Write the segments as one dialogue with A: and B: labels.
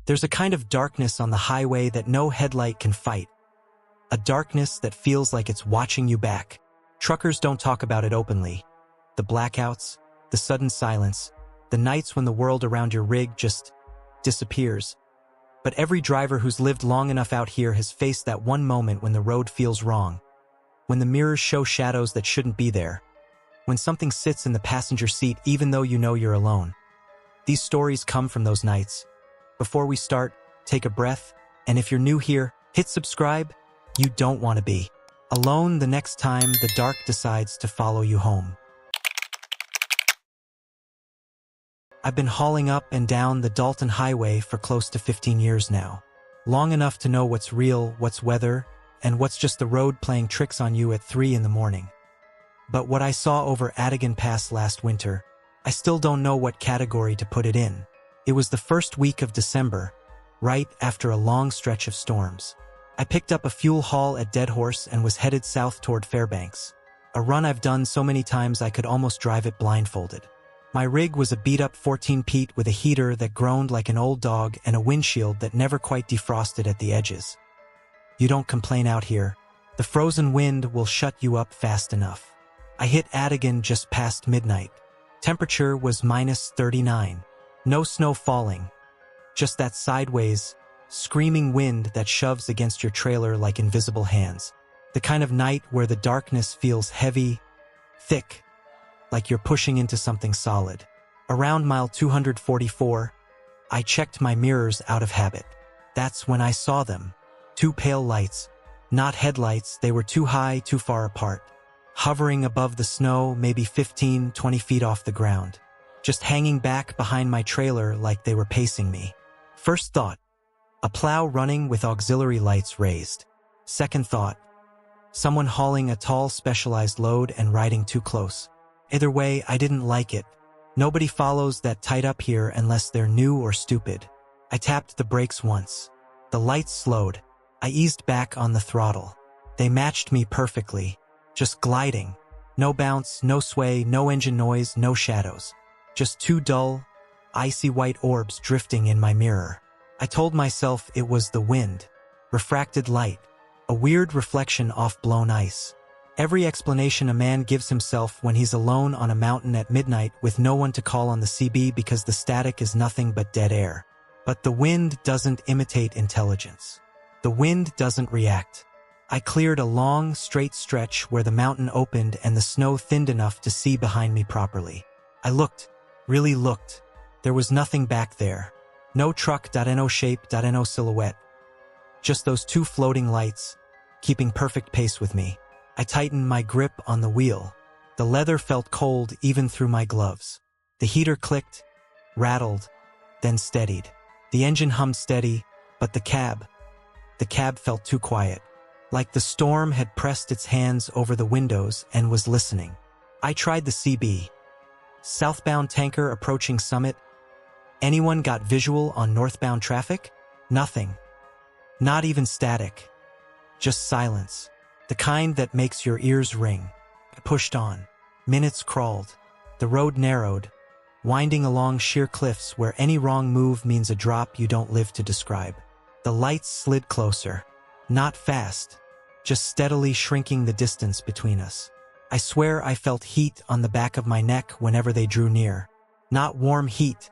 A: There's a kind of darkness on the highway that no headlight can fight. A darkness that feels like it's watching you back. Truckers don't talk about it openly. The blackouts, the sudden silence, the nights when the world around your rig just disappears. But every driver who's lived long enough out here has faced that one moment when the road feels wrong. When the mirrors show shadows that shouldn't be there. When something sits in the passenger seat even though you know you're alone. These stories come from those nights. Before we start, take a breath, and if you're new here, hit subscribe. You don't want to be alone the next time the dark decides to follow you home. I've been hauling up and down the Dalton highway for close to 15 years now. Long enough to know what's real, what's weather, and what's just the road playing tricks on you at 3 in the morning. But what I saw over Atigun Pass last winter, I still don't know what category to put it in. It was the first week of December, right after a long stretch of storms. I picked up a fuel haul at Dead Horse and was headed south toward Fairbanks, a run I've done so many times I could almost drive it blindfolded. My rig was a beat-up 14 Pete with a heater that groaned like an old dog and a windshield that never quite defrosted at the edges. You don't complain out here. The frozen wind will shut you up fast enough. I hit Atigun just past midnight. Temperature was -39. No snow falling. Just that sideways, screaming wind that shoves against your trailer like invisible hands. The kind of night where the darkness feels heavy, thick, like you're pushing into something solid. Around mile 244, I checked my mirrors out of habit. That's when I saw them. 2 pale lights. Not headlights, they were too high, too far apart. Hovering above the snow, maybe 15-20 feet off the ground. Just hanging back behind my trailer like they were pacing me. First thought, a plow running with auxiliary lights raised. Second thought, someone hauling a tall specialized load and riding too close. Either way, I didn't like it. Nobody follows that tight up here unless they're new or stupid. I tapped the brakes once. The lights slowed. I eased back on the throttle. They matched me perfectly. Just gliding. No bounce, no sway, no engine noise, no shadows. Just 2 dull, icy white orbs drifting in my mirror. I told myself it was the wind. Refracted light. A weird reflection off blown ice. Every explanation a man gives himself when he's alone on a mountain at midnight with no one to call on the CB because the static is nothing but dead air. But the wind doesn't imitate intelligence. The wind doesn't react. I cleared a long, straight stretch where the mountain opened and the snow thinned enough to see behind me properly. I looked, really looked. There was nothing back there. No truck, no shape, no silhouette. Just those 2 floating lights, keeping perfect pace with me. I tightened my grip on the wheel. The leather felt cold even through my gloves. The heater clicked, rattled, then steadied. The engine hummed steady, but the cab felt too quiet. Like the storm had pressed its hands over the windows and was listening. I tried the CB. Southbound tanker approaching Summit. Anyone got visual on northbound traffic? Nothing. Not even static. Just silence. The kind that makes your ears ring. I pushed on. Minutes crawled. The road narrowed, winding along sheer cliffs where any wrong move means a drop you don't live to describe. The lights slid closer. Not fast. Just steadily shrinking the distance between us. I swear I felt heat on the back of my neck whenever they drew near. Not warm heat.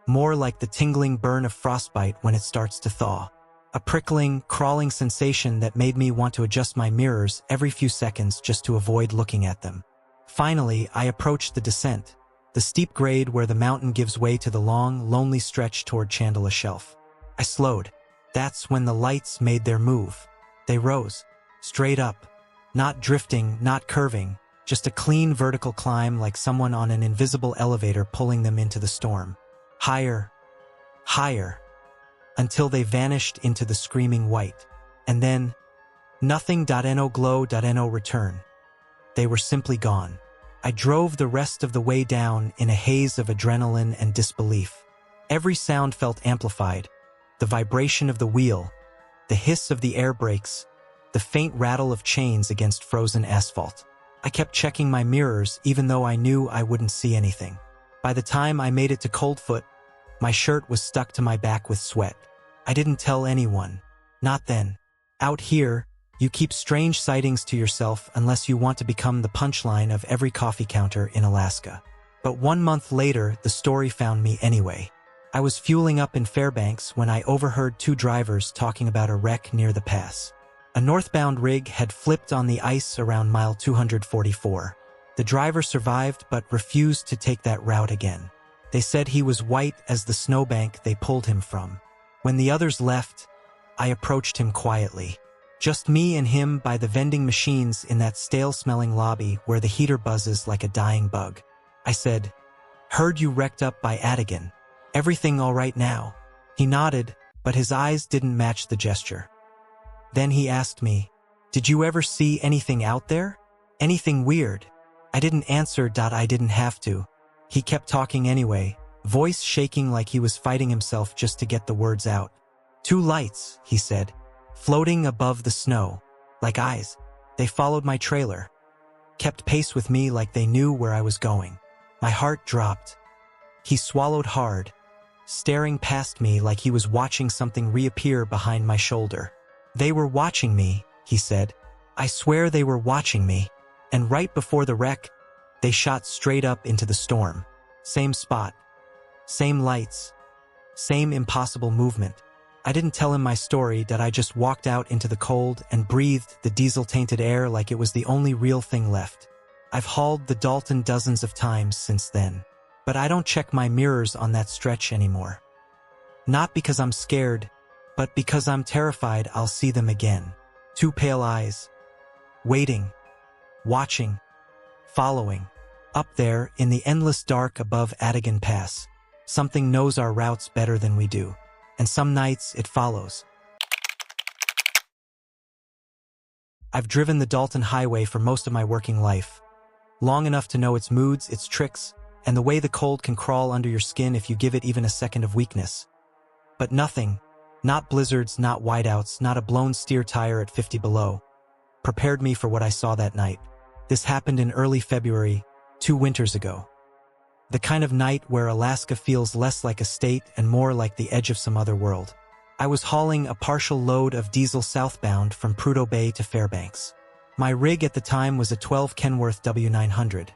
A: More like the tingling burn of frostbite when it starts to thaw. A prickling, crawling sensation that made me want to adjust my mirrors every few seconds just to avoid looking at them. Finally, I approached the descent, the steep grade where the mountain gives way to the long, lonely stretch toward Chandler Shelf. I slowed. That's when the lights made their move. They rose. Straight up. Not drifting, not curving, just a clean vertical climb like someone on an invisible elevator pulling them into the storm. Higher. Higher. Until they vanished into the screaming white. And then, nothing. No glow. No return. They were simply gone. I drove the rest of the way down in a haze of adrenaline and disbelief. Every sound felt amplified. The vibration of the wheel, the hiss of the air brakes, the faint rattle of chains against frozen asphalt. I kept checking my mirrors even though I knew I wouldn't see anything. By the time I made it to Coldfoot, My shirt was stuck to my back with sweat. I didn't tell anyone. Not then. Out here, you keep strange sightings to yourself unless you want to become the punchline of every coffee counter in Alaska. But 1 month later, the story found me anyway. I was fueling up in Fairbanks when I overheard two drivers talking about a wreck near the pass. A northbound rig had flipped on the ice around mile 244. The driver survived but refused to take that route again. They said he was white as the snowbank they pulled him from. When the others left, I approached him quietly. Just me and him by the vending machines in that stale-smelling lobby where the heater buzzes like a dying bug. I said, "Heard you wrecked up by Atigun. Everything all right now?" He nodded, but his eyes didn't match the gesture. Then he asked me, "Did you ever see anything out there? Anything weird?" I didn't answer. I didn't have to. He kept talking anyway, voice shaking like he was fighting himself just to get the words out. "Two lights," he said, floating above the snow, like eyes. They followed my trailer, kept pace with me like they knew where I was going. My heart dropped. He swallowed hard, staring past me like he was watching something reappear behind my shoulder. "They were watching me," he said. "I swear they were watching me." And right before the wreck, they shot straight up into the storm. Same spot, same lights, same impossible movement. I didn't tell him my story. I just walked out into the cold and breathed the diesel-tainted air like it was the only real thing left. I've hauled the Dalton dozens of times since then, but I don't check my mirrors on that stretch anymore. Not because I'm scared, but because I'm terrified I'll see them again. Two pale eyes, waiting, watching, following. Up there, in the endless dark above Atigun Pass, something knows our routes better than we do. And some nights it follows. I've driven the Dalton Highway for most of my working life, long enough to know its moods, its tricks, and the way the cold can crawl under your skin if you give it even a second of weakness. But nothing, not blizzards, not whiteouts, not a blown steer tire at 50 below, prepared me for what I saw that night. This happened in early February, 2 winters ago. The kind of night where Alaska feels less like a state and more like the edge of some other world. I was hauling a partial load of diesel southbound from Prudhoe Bay to Fairbanks. My rig at the time was a 12 Kenworth W900.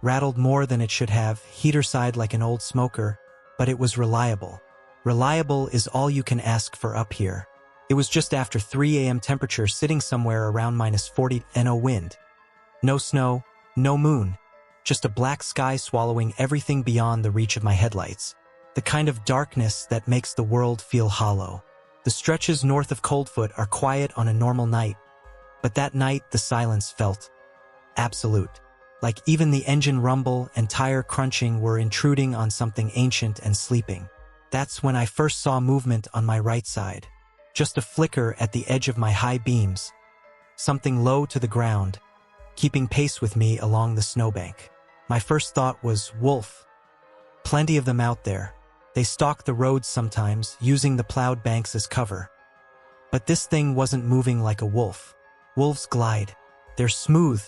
A: Rattled more than it should have, heater side like an old smoker, but it was reliable. Reliable is all you can ask for up here. It was just after 3 a.m. temperature, sitting somewhere around -40 no wind. No snow, no moon. Just a black sky swallowing everything beyond the reach of my headlights. The kind of darkness that makes the world feel hollow. The stretches north of Coldfoot are quiet on a normal night, but that night the silence felt absolute. Like even the engine rumble and tire crunching were intruding on something ancient and sleeping. That's when I first saw movement on my right side. Just a flicker at the edge of my high beams. Something low to the ground, keeping pace with me along the snowbank. My first thought was, wolf. Plenty of them out there. They stalk the roads sometimes, using the plowed banks as cover. But this thing wasn't moving like a wolf. Wolves glide. They're smooth,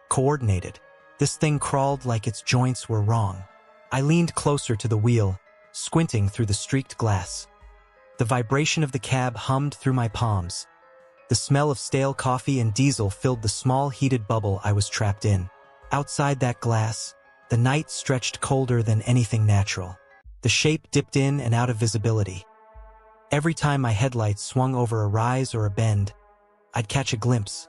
A: coordinated. This thing crawled like its joints were wrong. I leaned closer to the wheel, squinting through the streaked glass. The vibration of the cab hummed through my palms. The smell of stale coffee and diesel filled the small heated bubble I was trapped in. Outside that glass, the night stretched colder than anything natural. The shape dipped in and out of visibility. Every time my headlights swung over a rise or a bend, I'd catch a glimpse.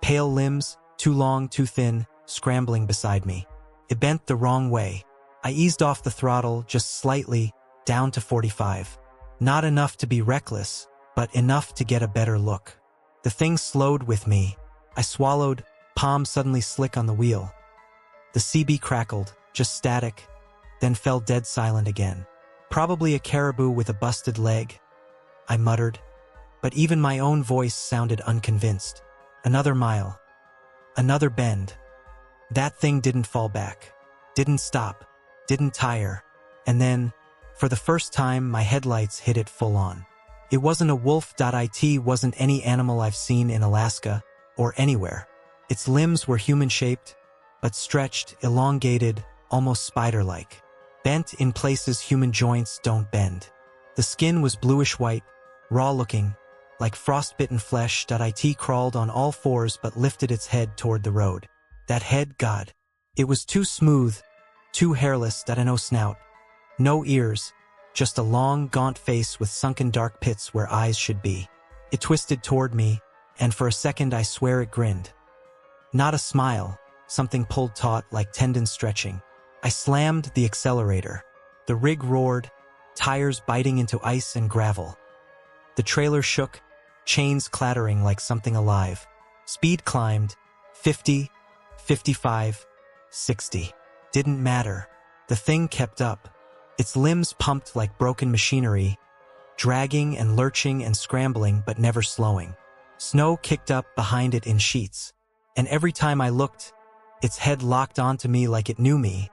A: Pale limbs, too long, too thin, scrambling beside me. It bent the wrong way. I eased off the throttle just slightly, down to 45. Not enough to be reckless, but enough to get a better look. The thing slowed with me. I swallowed, palm suddenly slick on the wheel. The CB crackled, just static, then fell dead silent again. Probably a caribou with a busted leg, I muttered, but even my own voice sounded unconvinced. Another mile. Another bend. That thing didn't fall back. Didn't stop. Didn't tire. And then, for the first time, my headlights hit it full on. It wasn't a wolf. It wasn't any animal I've seen in Alaska or anywhere. Its limbs were human-shaped, but stretched, elongated, almost spider-like. bent in places human joints don't bend. The skin was bluish-white, raw-looking, like frostbitten flesh. It crawled on all fours but lifted its head toward the road. That head, God. It was too smooth, too hairless. No snout, no ears, just a long, gaunt face with sunken dark pits where eyes should be. It twisted toward me, and for a second I swear it grinned. Not a smile, something pulled taut like tendons stretching. I slammed the accelerator. The rig roared, tires biting into ice and gravel. The trailer shook, chains clattering like something alive. Speed climbed, 50, 55, 60. Didn't matter. The thing kept up. Its limbs pumped like broken machinery, dragging and lurching and scrambling but never slowing. Snow kicked up behind it in sheets. And every time I looked, its head locked onto me like it knew me,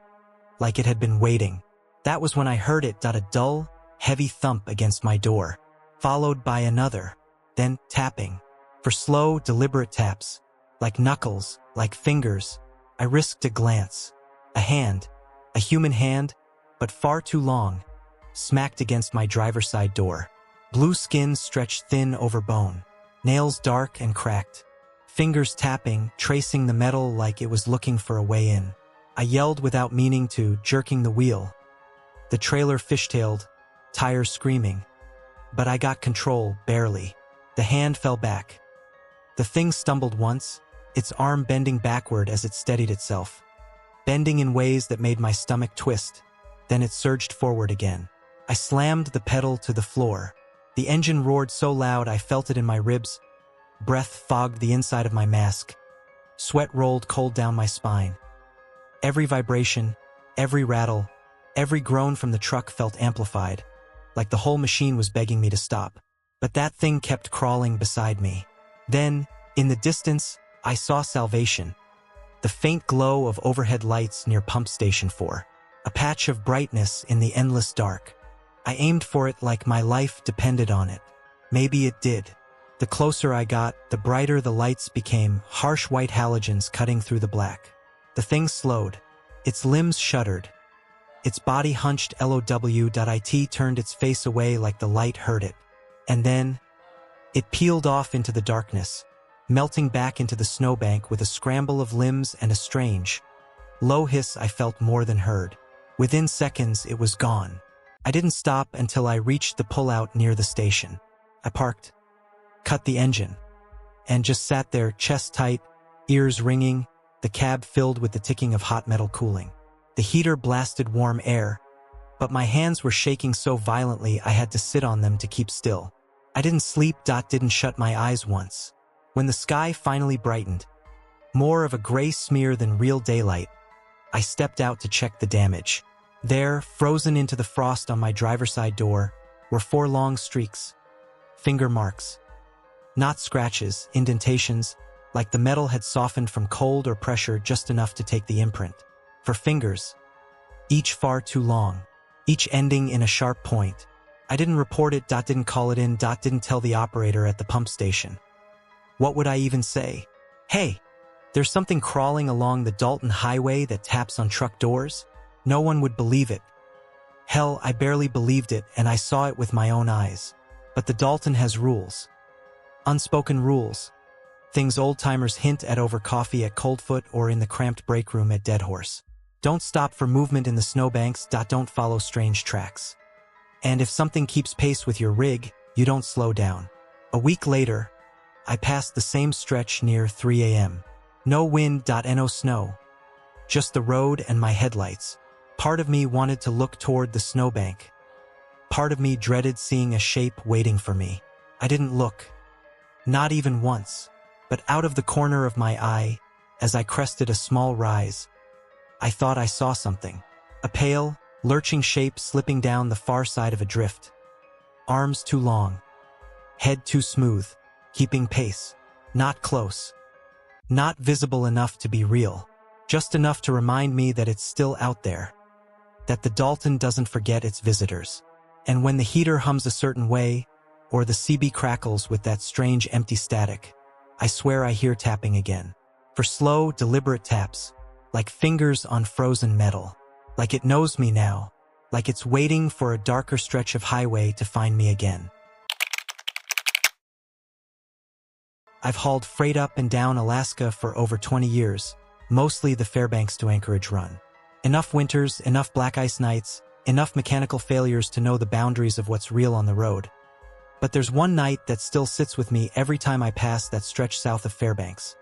A: like it had been waiting. That was when I heard it. A dull, heavy thump against my door, followed by another, then tapping. For slow, deliberate taps, like knuckles, like fingers. I risked a glance. A hand, a human hand, but far too long, smacked against my driver's side door. Blue skin stretched thin over bone, nails dark and cracked. Fingers tapping, tracing the metal like it was looking for a way in. I yelled without meaning to, jerking the wheel. The trailer fishtailed, tires screaming. But I got control, barely. The hand fell back. The thing stumbled once, its arm bending backward as it steadied itself. Bending in ways that made my stomach twist. Then it surged forward again. I slammed the pedal to the floor. The engine roared so loud I felt it in my ribs. Breath fogged the inside of my mask. Sweat rolled cold down my spine. Every vibration, every rattle, every groan from the truck felt amplified, like the whole machine was begging me to stop. But that thing kept crawling beside me. Then, in the distance, I saw salvation. The faint glow of overhead lights near Pump Station 4. A patch of brightness in the endless dark. I aimed for it like my life depended on it. Maybe it did. The closer I got, the brighter the lights became, harsh white halogens cutting through the black. The thing slowed. Its limbs shuddered. Its body hunched LOW.IT turned its face away like the light hurt it. And then, it peeled off into the darkness, melting back into the snowbank with a scramble of limbs and a strange, low hiss I felt more than heard. Within seconds, it was gone. I didn't stop until I reached the pullout near the station. I parked, cut the engine, and just sat there, chest tight, ears ringing, the cab filled with the ticking of hot metal cooling. The heater blasted warm air, but my hands were shaking so violently I had to sit on them to keep still. I didn't sleep. Didn't shut my eyes once. When the sky finally brightened, more of a gray smear than real daylight, I stepped out to check the damage. There, frozen into the frost on my driver's side door, were 4 long streaks. Finger marks. Not scratches, indentations, like the metal had softened from cold or pressure just enough to take the imprint. For fingers, each far too long, each ending in a sharp point. I didn't report it. Didn't call it in. Didn't tell the operator at the pump station. What would I even say? Hey, there's something crawling along the Dalton highway that taps on truck doors? No one would believe it. Hell, I barely believed it, and I saw it with my own eyes. But the Dalton has rules. Unspoken rules. Things old-timers hint at over coffee at Coldfoot or in the cramped break room at Dead Horse. Don't stop for movement in the snowbanks. Don't follow strange tracks. And if something keeps pace with your rig, you don't slow down. A week later, I passed the same stretch near 3 a.m. No wind. No snow. Just the road and my headlights. Part of me wanted to look toward the snowbank. Part of me dreaded seeing a shape waiting for me. I didn't look. Not even once. But out of the corner of my eye, as I crested a small rise, I thought I saw something. A pale, lurching shape slipping down the far side of a drift. Arms too long. Head too smooth. Keeping pace. Not close. Not visible enough to be real. Just enough to remind me that it's still out there. That the Dalton doesn't forget its visitors. And when the heater hums a certain way, or the CB crackles with that strange empty static, I swear I hear tapping again. For slow, deliberate taps, like fingers on frozen metal. Like it knows me now, like it's waiting for a darker stretch of highway to find me again. I've hauled freight up and down Alaska for over 20 years, mostly the Fairbanks to Anchorage run. Enough winters, enough black ice nights, enough mechanical failures to know the boundaries of what's real on the road. But there's one night that still sits with me every time I pass that stretch south of Fairbanks.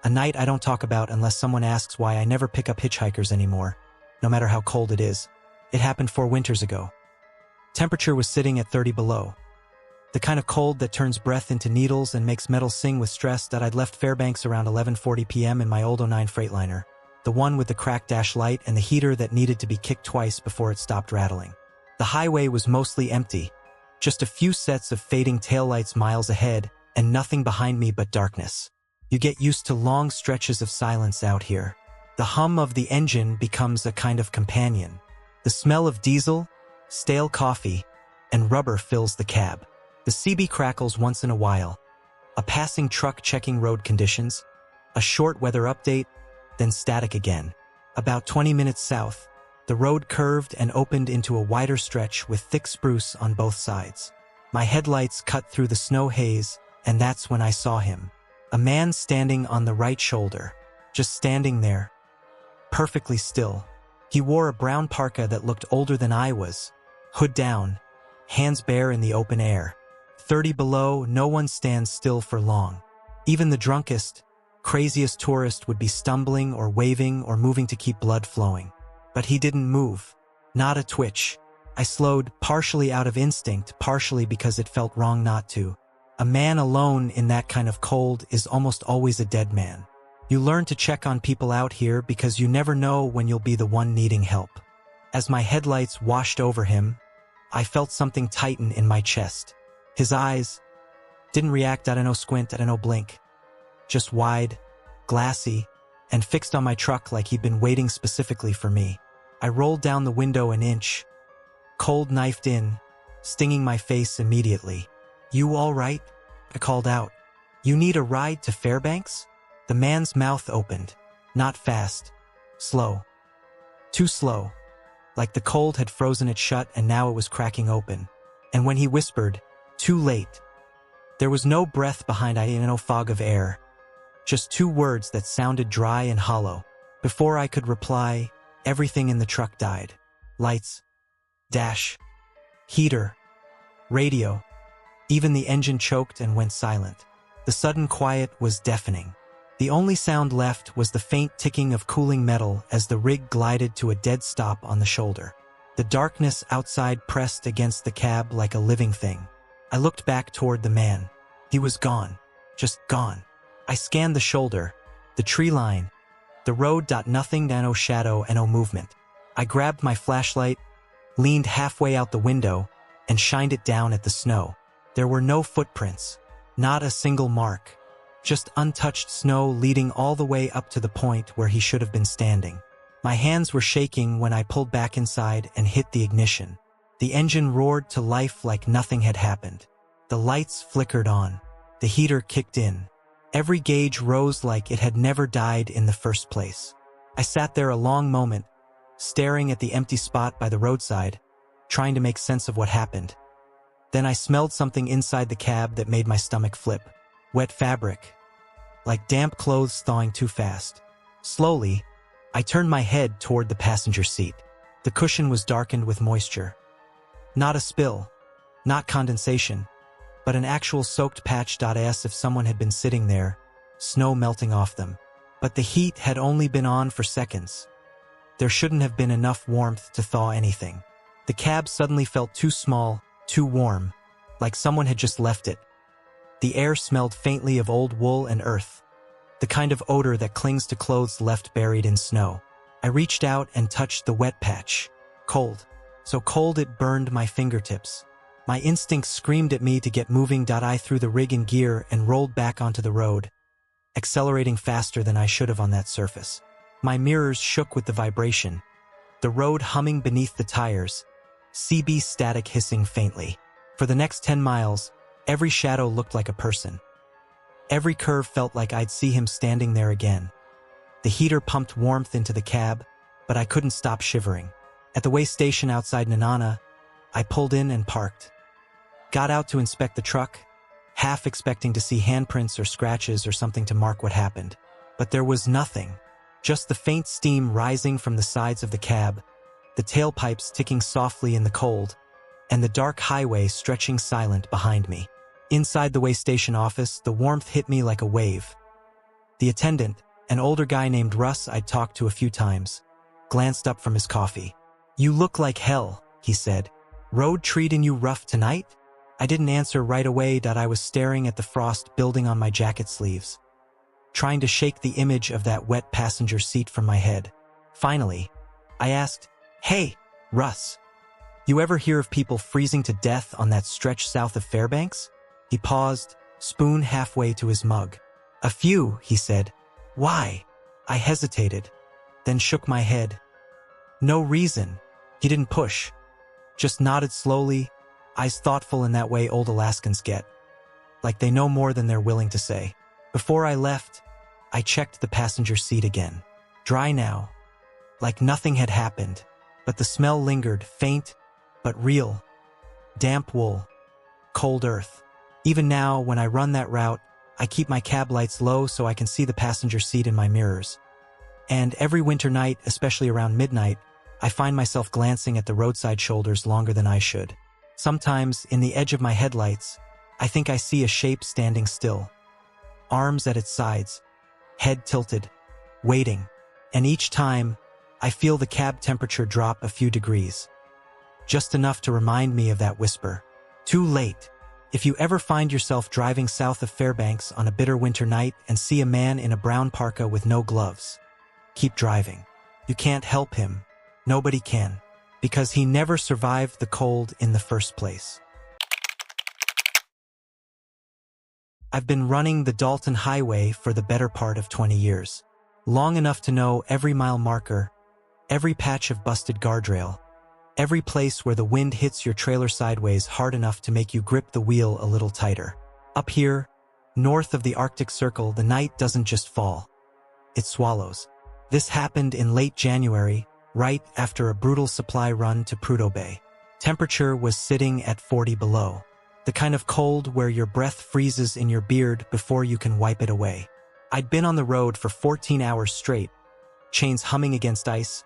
A: A night I don't talk about unless someone asks why I never pick up hitchhikers anymore, no matter how cold it is. It happened 4 winters ago. Temperature was sitting at 30 below. The kind of cold that turns breath into needles and makes metal sing with stress. That I'd left Fairbanks around 11:40 p.m. in my old '09 Freightliner, the one with the cracked dash light and the heater that needed to be kicked twice before it stopped rattling. The highway was mostly empty, just a few sets of fading taillights miles ahead and nothing behind me but darkness. You get used to long stretches of silence out here. The hum of the engine becomes a kind of companion. The smell of diesel, stale coffee, and rubber fills the cab. The CB crackles once in a while. A passing truck checking road conditions, a short weather update, then static again. About 20 minutes south, the road curved and opened into a wider stretch with thick spruce on both sides. My headlights cut through the snow haze, and that's when I saw him. A man standing on the right shoulder, just standing there, perfectly still. He wore a brown parka that looked older than I was, hood down, hands bare in the open air. 30 below, no one stands still for long. Even the drunkest, craziest tourist would be stumbling or waving or moving to keep blood flowing. But he didn't move. Not a twitch. I slowed, partially out of instinct, partially because it felt wrong not to. A man alone in that kind of cold is almost always a dead man. You learn to check on people out here because you never know when you'll be the one needing help. As my headlights washed over him, I felt something tighten in my chest. His eyes didn't react, I don't know, squint, I don't know, blink. Just wide, glassy, and fixed on my truck like he'd been waiting specifically for me. I rolled down the window an inch. Cold knifed in, stinging my face immediately. "You all right?" I called out. "You need a ride to Fairbanks?" The man's mouth opened. Not fast. Slow. Too slow. Like the cold had frozen it shut and now it was cracking open. And when he whispered, "Too late," there was no breath behind I no fog of air. Just 2 words that sounded dry and hollow. Before I could reply, everything in the truck died. Lights, dash, heater, radio. Even the engine choked and went silent. The sudden quiet was deafening. The only sound left was the faint ticking of cooling metal as the rig glided to a dead stop on the shoulder. The darkness outside pressed against the cab like a living thing. I looked back toward the man. He was gone. Just gone. I scanned the shoulder, the tree line, the road. Nothing, no shadow and no movement. I grabbed my flashlight, leaned halfway out the window, and shined it down at the snow. There were no footprints, not a single mark, just untouched snow leading all the way up to the point where he should have been standing. My hands were shaking when I pulled back inside and hit the ignition. The engine roared to life like nothing had happened. The lights flickered on. The heater kicked in. Every gauge rose like it had never died in the first place. I sat there a long moment, staring at the empty spot by the roadside, trying to make sense of what happened. Then I smelled something inside the cab that made my stomach flip. Wet fabric. Like damp clothes thawing too fast. Slowly, I turned my head toward the passenger seat. The cushion was darkened with moisture. Not a spill, not condensation, but an actual soaked patch. As if someone had been sitting there, snow melting off them. But the heat had only been on for seconds. There shouldn't have been enough warmth to thaw anything. The cab suddenly felt too small, too warm, like someone had just left it. The air smelled faintly of old wool and earth, the kind of odor that clings to clothes left buried in snow. I reached out and touched the wet patch. Cold. So cold it burned my fingertips. My instincts screamed at me to get moving. I threw the rig in gear and rolled back onto the road, accelerating faster than I should have on that surface. My mirrors shook with the vibration, the road humming beneath the tires, CB static hissing faintly. For the next 10 miles, every shadow looked like a person. Every curve felt like I'd see him standing there again. The heater pumped warmth into the cab, but I couldn't stop shivering. At the way station outside Nanana, I pulled in and parked. Got out to inspect the truck, half expecting to see handprints or scratches or something to mark what happened. But there was nothing. Just the faint steam rising from the sides of the cab, the tailpipes ticking softly in the cold, and the dark highway stretching silent behind me. Inside the way station office, the warmth hit me like a wave. The attendant, an older guy named Russ I'd talked to a few times, glanced up from his coffee. "You look like hell," he said. "Road treating you rough tonight?" I didn't answer right away that I was staring at the frost building on my jacket sleeves, trying to shake the image of that wet passenger seat from my head. Finally, I asked, "Hey, Russ, you ever hear of people freezing to death on that stretch south of Fairbanks?" He paused, spoon halfway to his mug. "A few," he said. "Why?" I hesitated, then shook my head. "No reason." He didn't push, just nodded slowly, eyes thoughtful in that way old Alaskans get, like they know more than they're willing to say. Before I left, I checked the passenger seat again. Dry now, like nothing had happened, but the smell lingered, faint but real. Damp wool, cold earth. Even now, when I run that route, I keep my cab lights low so I can see the passenger seat in my mirrors. And every winter night, especially around midnight, I find myself glancing at the roadside shoulders longer than I should. Sometimes, in the edge of my headlights, I think I see a shape standing still. Arms at its sides, head tilted, waiting. And each time, I feel the cab temperature drop a few degrees. Just enough to remind me of that whisper. Too late. If you ever find yourself driving south of Fairbanks on a bitter winter night and see a man in a brown parka with no gloves, keep driving. You can't help him. Nobody can. Because he never survived the cold in the first place. I've been running the Dalton Highway for the better part of 20 years. Long enough to know every mile marker, every patch of busted guardrail, every place where the wind hits your trailer sideways hard enough to make you grip the wheel a little tighter. Up here, north of the Arctic Circle, the night doesn't just fall. It swallows. This happened in late January, right after a brutal supply run to Prudhoe Bay. Temperature was sitting at 40 below. The kind of cold where your breath freezes in your beard before you can wipe it away. I'd been on the road for 14 hours straight, chains humming against ice,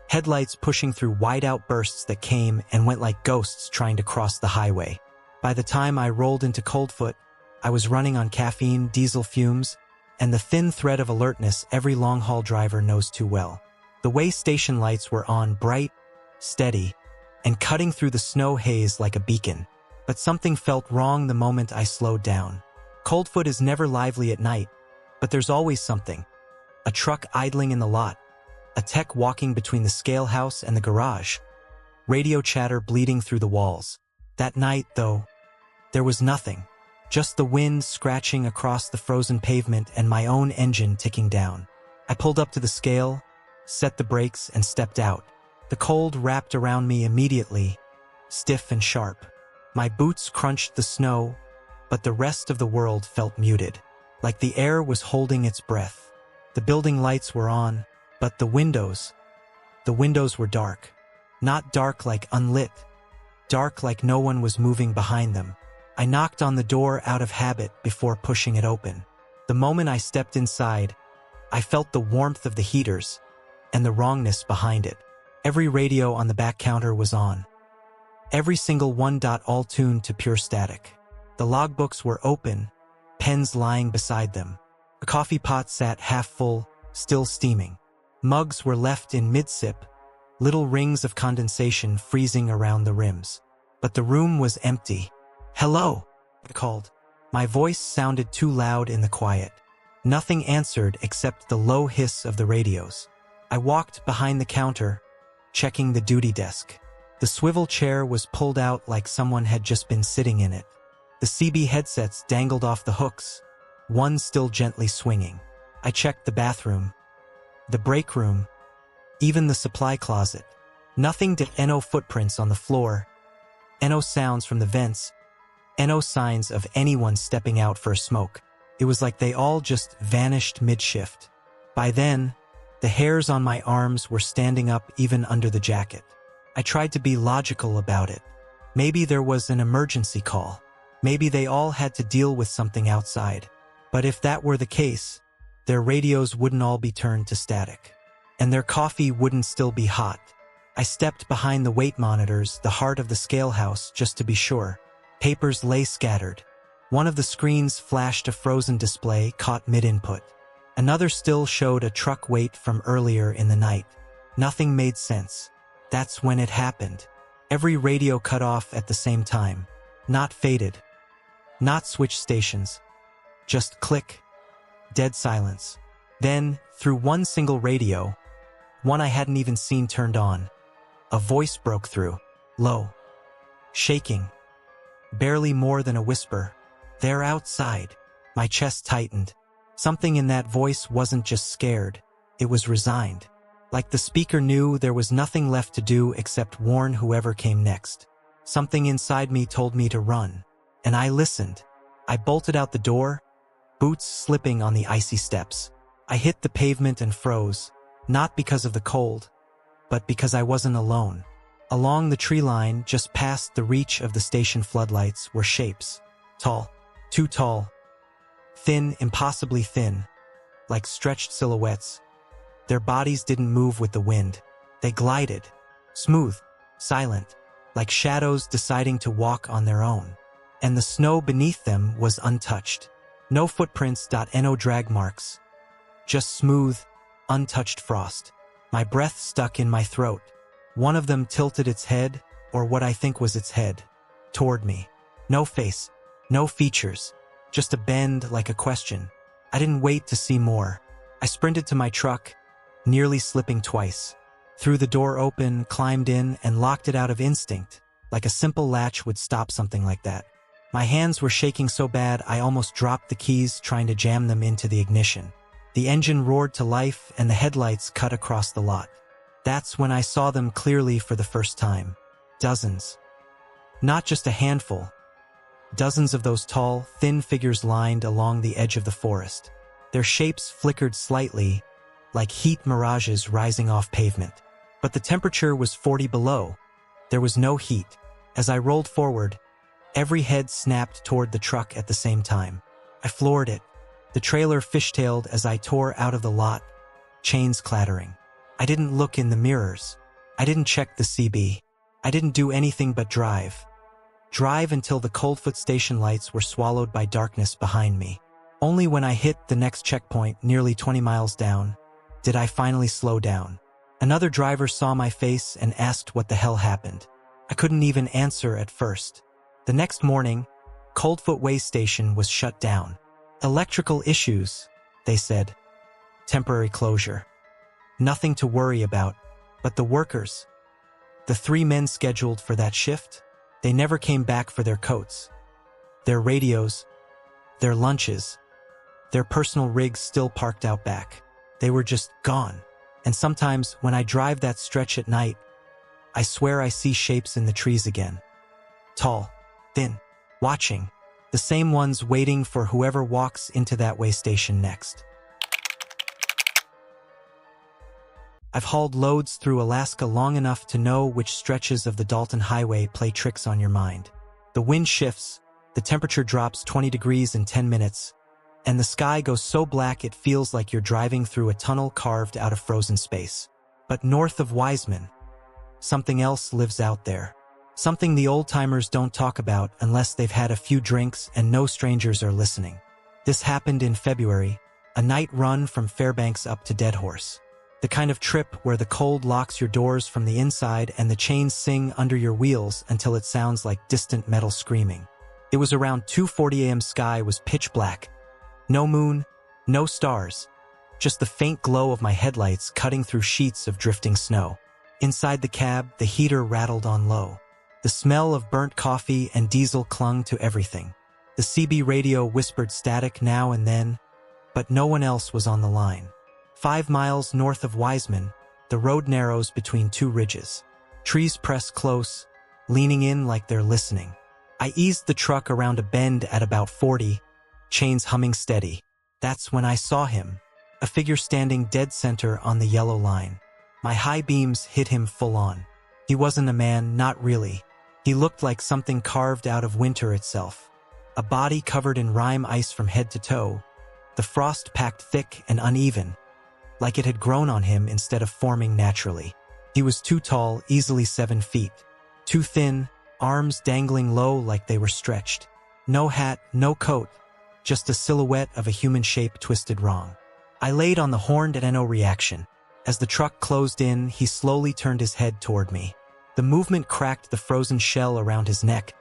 A: headlights pushing through wide-out bursts that came and went like ghosts trying to cross the highway. By the time I rolled into Coldfoot, I was running on caffeine, diesel fumes, and the thin thread of alertness every long-haul driver knows too well. The way station lights were on, bright, steady, and cutting through the snow haze like a beacon. But something felt wrong the moment I slowed down. Coldfoot is never lively at night, but there's always something. A truck idling in the lot, a tech walking between the scale house and the garage, radio chatter bleeding through the walls. That night, though, there was nothing. Just the wind scratching across the frozen pavement and my own engine ticking down. I pulled up to the scale, set the brakes, and stepped out. The cold wrapped around me immediately, stiff and sharp. My boots crunched the snow, but the rest of the world felt muted, like the air was holding its breath. The building lights were on, but the windows were dark. Not dark like unlit, dark like no one was moving behind them. I knocked on the door out of habit before pushing it open. The moment I stepped inside, I felt the warmth of the heaters and the wrongness behind it. Every radio on the back counter was on. Every single one, all tuned to pure static. The logbooks were open, pens lying beside them. A coffee pot sat half full, still steaming. Mugs were left in mid-sip, little rings of condensation freezing around the rims. But the room was empty. "Hello," I called. My voice sounded too loud in the quiet. Nothing answered except the low hiss of the radios. I walked behind the counter, checking the duty desk. The swivel chair was pulled out like someone had just been sitting in it. The CB headsets dangled off the hooks, one still gently swinging. I checked the bathroom, the break room, even the supply closet. Nothing did. No footprints on the floor, no sounds from the vents, no signs of anyone stepping out for a smoke. It was like they all just vanished mid-shift. By then, the hairs on my arms were standing up even under the jacket. I tried to be logical about it. Maybe there was an emergency call. Maybe they all had to deal with something outside. But if that were the case, their radios wouldn't all be turned to static. And their coffee wouldn't still be hot. I stepped behind the weight monitors, the heart of the scale house, just to be sure. Papers lay scattered. One of the screens flashed a frozen display caught mid-input. Another still showed a truck weight from earlier in the night. Nothing made sense. That's when it happened. Every radio cut off at the same time. Not faded. Not switch stations. Just click. Dead silence. Then, through one single radio, one I hadn't even seen turned on, a voice broke through. Low. Shaking. Barely more than a whisper. They're outside. My chest tightened. Something in that voice wasn't just scared. It was resigned. Like the speaker knew there was nothing left to do except warn whoever came next. Something inside me told me to run. And I listened. I bolted out the door, boots slipping on the icy steps. I hit the pavement and froze, not because of the cold, but because I wasn't alone. Along the tree line, just past the reach of the station floodlights, were shapes. Tall. Too tall. Thin, impossibly thin. Like stretched silhouettes. Their bodies didn't move with the wind. They glided. Smooth. Silent. Like shadows deciding to walk on their own. And the snow beneath them was untouched. No footprints, no drag marks. Just smooth, untouched frost. My breath stuck in my throat. One of them tilted its head, or what I think was its head, toward me. No face, no features, just a bend like a question. I didn't wait to see more. I sprinted to my truck, nearly slipping twice. Threw the door open, climbed in, and locked it out of instinct, like a simple latch would stop something like that. My hands were shaking so bad I almost dropped the keys trying to jam them into the ignition. The engine roared to life and the headlights cut across the lot. That's when I saw them clearly for the first time. Dozens. Not just a handful. Dozens of those tall, thin figures lined along the edge of the forest. Their shapes flickered slightly, like heat mirages rising off pavement. But the temperature was 40 below. There was no heat. As I rolled forward, every head snapped toward the truck at the same time. I floored it. The trailer fishtailed as I tore out of the lot, chains clattering. I didn't look in the mirrors. I didn't check the CB. I didn't do anything but drive. Drive until the Coldfoot station lights were swallowed by darkness behind me. Only when I hit the next checkpoint, nearly 20 miles down, did I finally slow down. Another driver saw my face and asked what the hell happened. I couldn't even answer at first. The next morning, Coldfoot Way Station was shut down. Electrical issues, they said. Temporary closure. Nothing to worry about, but the workers. The 3 men scheduled for that shift, they never came back for their coats. Their radios, their lunches, their personal rigs still parked out back. They were just gone. And sometimes, when I drive that stretch at night, I swear I see shapes in the trees again. Tall, thin, watching. The same ones waiting for whoever walks into that way station next. I've hauled loads through Alaska long enough to know which stretches of the Dalton Highway play tricks on your mind. The wind shifts, the temperature drops 20 degrees in 10 minutes, and the sky goes so black it feels like you're driving through a tunnel carved out of frozen space. But north of Wiseman, something else lives out there. Something the old-timers don't talk about unless they've had a few drinks and no strangers are listening. This happened in February, a night run from Fairbanks up to Dead Horse. The kind of trip where the cold locks your doors from the inside and the chains sing under your wheels until it sounds like distant metal screaming. It was around 2:40 a.m. Sky was pitch black. No moon, no stars. Just the faint glow of my headlights cutting through sheets of drifting snow. Inside the cab, the heater rattled on low. The smell of burnt coffee and diesel clung to everything. The CB radio whispered static now and then, but no one else was on the line. 5 miles north of Wiseman, the road narrows between 2 ridges. Trees press close, leaning in like they're listening. I eased the truck around a bend at about 40, chains humming steady. That's when I saw him, a figure standing dead center on the yellow line. My high beams hit him full on. He wasn't a man, not really. He looked like something carved out of winter itself. A body covered in rime ice from head to toe, the frost packed thick and uneven, like it had grown on him instead of forming naturally. He was too tall, easily 7 feet. Too thin, arms dangling low like they were stretched. No hat, no coat, just a silhouette of a human shape twisted wrong. I laid on the horned at no reaction. As the truck closed in, he slowly turned his head toward me. The movement cracked the frozen shell around his neck,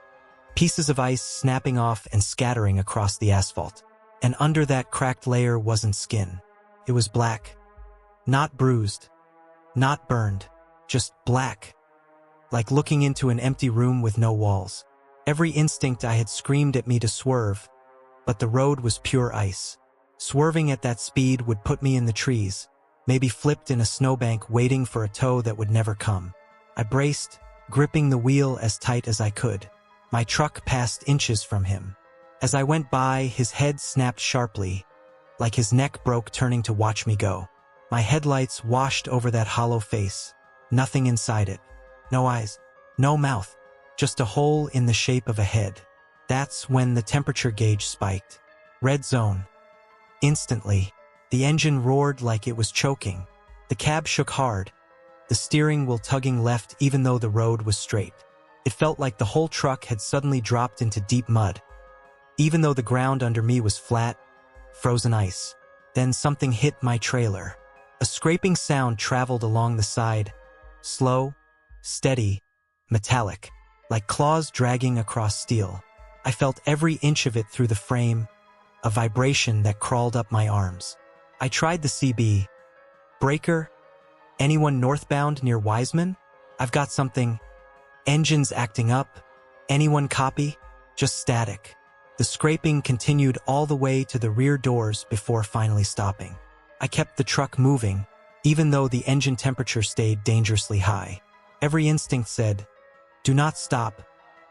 A: pieces of ice snapping off and scattering across the asphalt. And under that cracked layer wasn't skin. It was black. Not bruised. Not burned. Just black. Like looking into an empty room with no walls. Every instinct I had screamed at me to swerve, but the road was pure ice. Swerving at that speed would put me in the trees, maybe flipped in a snowbank waiting for a tow that would never come. I braced, gripping the wheel as tight as I could. My truck passed inches from him. As I went by, his head snapped sharply, like his neck broke turning to watch me go. My headlights washed over that hollow face. Nothing inside it. No eyes. No mouth. Just a hole in the shape of a head. That's when the temperature gauge spiked. Red zone. Instantly, the engine roared like it was choking. The cab shook hard, the steering wheel tugging left even though the road was straight. It felt like the whole truck had suddenly dropped into deep mud, even though the ground under me was flat, frozen ice. Then something hit my trailer. A scraping sound traveled along the side, slow, steady, metallic, like claws dragging across steel. I felt every inch of it through the frame, a vibration that crawled up my arms. I tried the CB. Breaker? Anyone northbound near Wiseman? I've got something. Engines acting up. Anyone copy? Just static. The scraping continued all the way to the rear doors before finally stopping. I kept the truck moving, even though the engine temperature stayed dangerously high. Every instinct said, do not stop,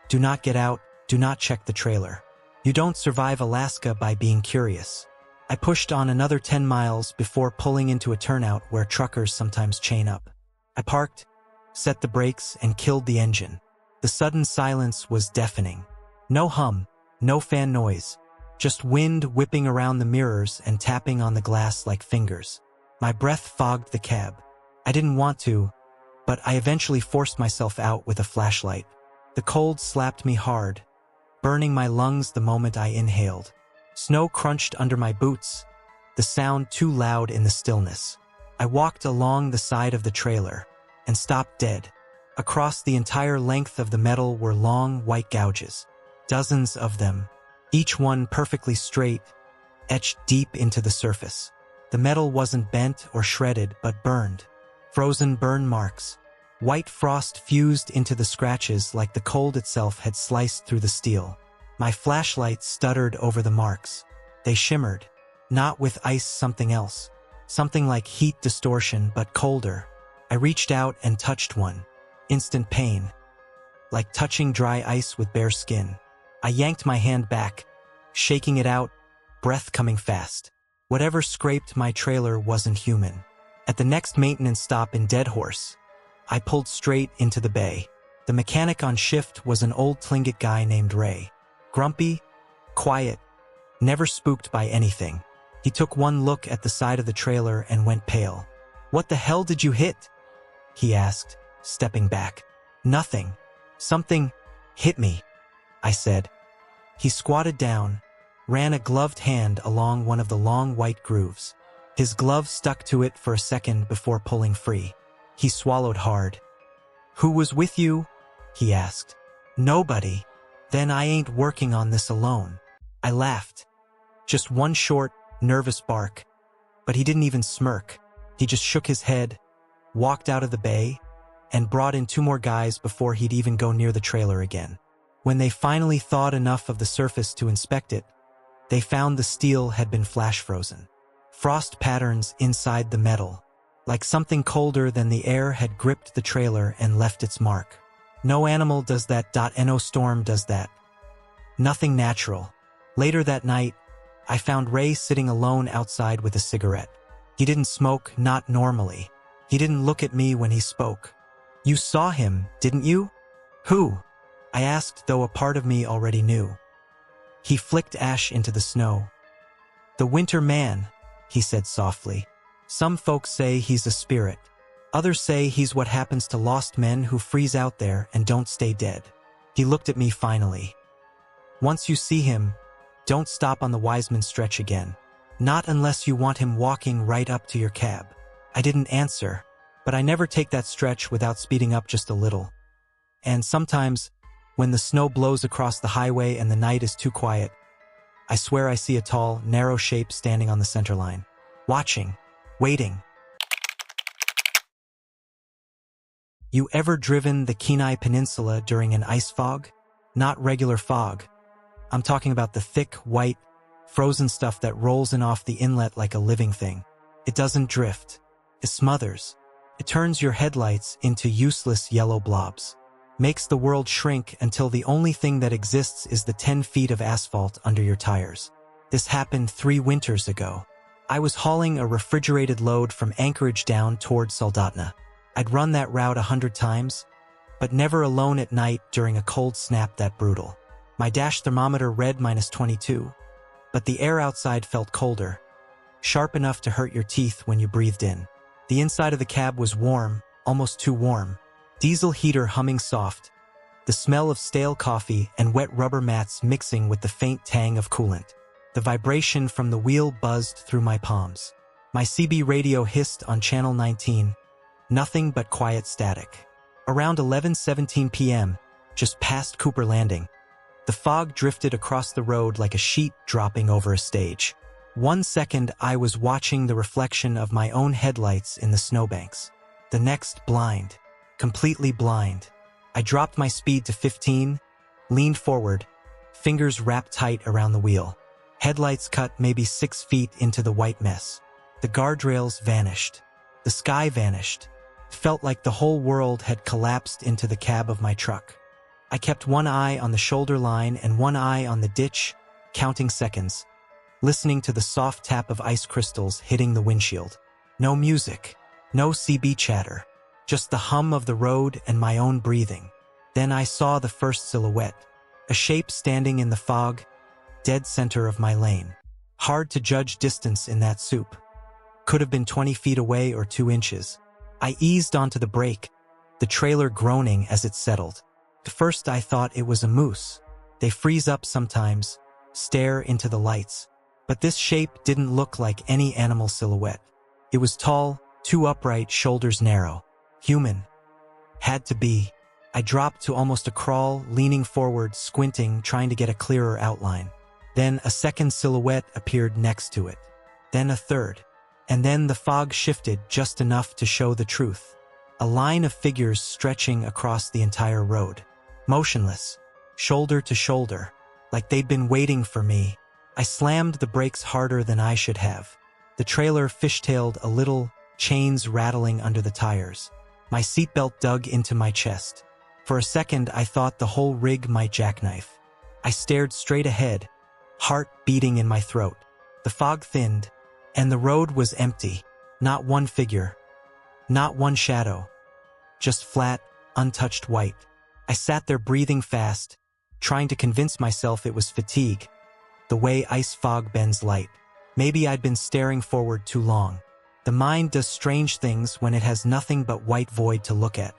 A: do not get out, do not check the trailer. You don't survive Alaska by being curious. I pushed on another 10 miles before pulling into a turnout where truckers sometimes chain up. I parked, set the brakes, and killed the engine. The sudden silence was deafening. No hum, no fan noise, just wind whipping around the mirrors and tapping on the glass like fingers. My breath fogged the cab. I didn't want to, but I eventually forced myself out with a flashlight. The cold slapped me hard, burning my lungs the moment I inhaled. Snow crunched under my boots, the sound too loud in the stillness. I walked along the side of the trailer and stopped dead. Across the entire length of the metal were long white gouges, dozens of them, each one perfectly straight, etched deep into the surface. The metal wasn't bent or shredded, but burned. Frozen burn marks. White frost fused into the scratches like the cold itself had sliced through the steel. My flashlight stuttered over the marks. They shimmered, not with ice, something else. Something like heat distortion, but colder. I reached out and touched one. Instant pain. Like touching dry ice with bare skin. I yanked my hand back, shaking it out, breath coming fast. Whatever scraped my trailer wasn't human. At the next maintenance stop in Dead Horse, I pulled straight into the bay. The mechanic on shift was an old Tlingit guy named Ray. Grumpy, quiet, never spooked by anything. He took one look at the side of the trailer and went pale. "What the hell did you hit?" he asked, stepping back. "Nothing. Something hit me," I said. He squatted down, ran a gloved hand along one of the long white grooves. His glove stuck to it for a second before pulling free. He swallowed hard. "Who was with you?" he asked. "Nobody." "Then I ain't working on this alone." I laughed. Just one short, nervous bark. But he didn't even smirk. He just shook his head, walked out of the bay, and brought in 2 more guys before he'd even go near the trailer again. When they finally thawed enough of the surface to inspect it, they found the steel had been flash frozen. Frost patterns inside the metal, like something colder than the air had gripped the trailer and left its mark. No animal does that. No storm does that. Nothing natural. Later that night, I found Ray sitting alone outside with a cigarette. He didn't smoke, not normally. He didn't look at me when he spoke. You saw him, didn't you? Who? I asked, though a part of me already knew. He flicked ash into the snow. The Winter Man, he said softly. Some folks say he's a spirit. Others say he's what happens to lost men who freeze out there and don't stay dead. He looked at me finally. Once you see him, don't stop on the Wiseman stretch again. Not unless you want him walking right up to your cab. I didn't answer, but I never take that stretch without speeding up just a little. And sometimes, when the snow blows across the highway and the night is too quiet, I swear I see a tall, narrow shape standing on the center line. Watching. Waiting. You ever driven the Kenai Peninsula during an ice fog? Not regular fog. I'm talking about the thick, white, frozen stuff that rolls in off the inlet like a living thing. It doesn't drift. It smothers. It turns your headlights into useless yellow blobs. Makes the world shrink until the only thing that exists is the 10 feet of asphalt under your tires. This happened 3 winters ago. I was hauling a refrigerated load from Anchorage down toward Soldotna. I'd run that route 100 times, but never alone at night during a cold snap that brutal. My dash thermometer read -22, but the air outside felt colder, sharp enough to hurt your teeth when you breathed in. The inside of the cab was warm, almost too warm. Diesel heater humming soft, the smell of stale coffee and wet rubber mats mixing with the faint tang of coolant. The vibration from the wheel buzzed through my palms. My CB radio hissed on channel 19, nothing but quiet static. Around 11:17 p.m., just past Cooper Landing, the fog drifted across the road like a sheet dropping over a stage. 1 second I was watching the reflection of my own headlights in the snowbanks. The next, blind. Completely blind. I dropped my speed to 15, leaned forward, fingers wrapped tight around the wheel. Headlights cut maybe 6 feet into the white mess. The guardrails vanished. The sky vanished. It felt like the whole world had collapsed into the cab of my truck. I kept one eye on the shoulder line and one eye on the ditch, counting seconds, listening to the soft tap of ice crystals hitting the windshield. No music, no CB chatter, just the hum of the road and my own breathing. Then I saw the first silhouette, a shape standing in the fog, dead center of my lane. Hard to judge distance in that soup. Could have been 20 feet away or 2 inches. I eased onto the brake, the trailer groaning as it settled. At first I thought it was a moose. They freeze up sometimes, stare into the lights. But this shape didn't look like any animal silhouette. It was tall, too upright, shoulders narrow. Human. Had to be. I dropped to almost a crawl, leaning forward, squinting, trying to get a clearer outline. Then a second silhouette appeared next to it. Then a third. And then the fog shifted just enough to show the truth. A line of figures stretching across the entire road. Motionless. Shoulder to shoulder. Like they'd been waiting for me. I slammed the brakes harder than I should have. The trailer fishtailed a little, chains rattling under the tires. My seatbelt dug into my chest. For a second, I thought the whole rig might jackknife. I stared straight ahead, heart beating in my throat. The fog thinned, and the road was empty. Not one figure. Not one shadow. Just flat, untouched white. I sat there breathing fast, trying to convince myself it was fatigue. The way ice fog bends light. Maybe I'd been staring forward too long. The mind does strange things when it has nothing but white void to look at.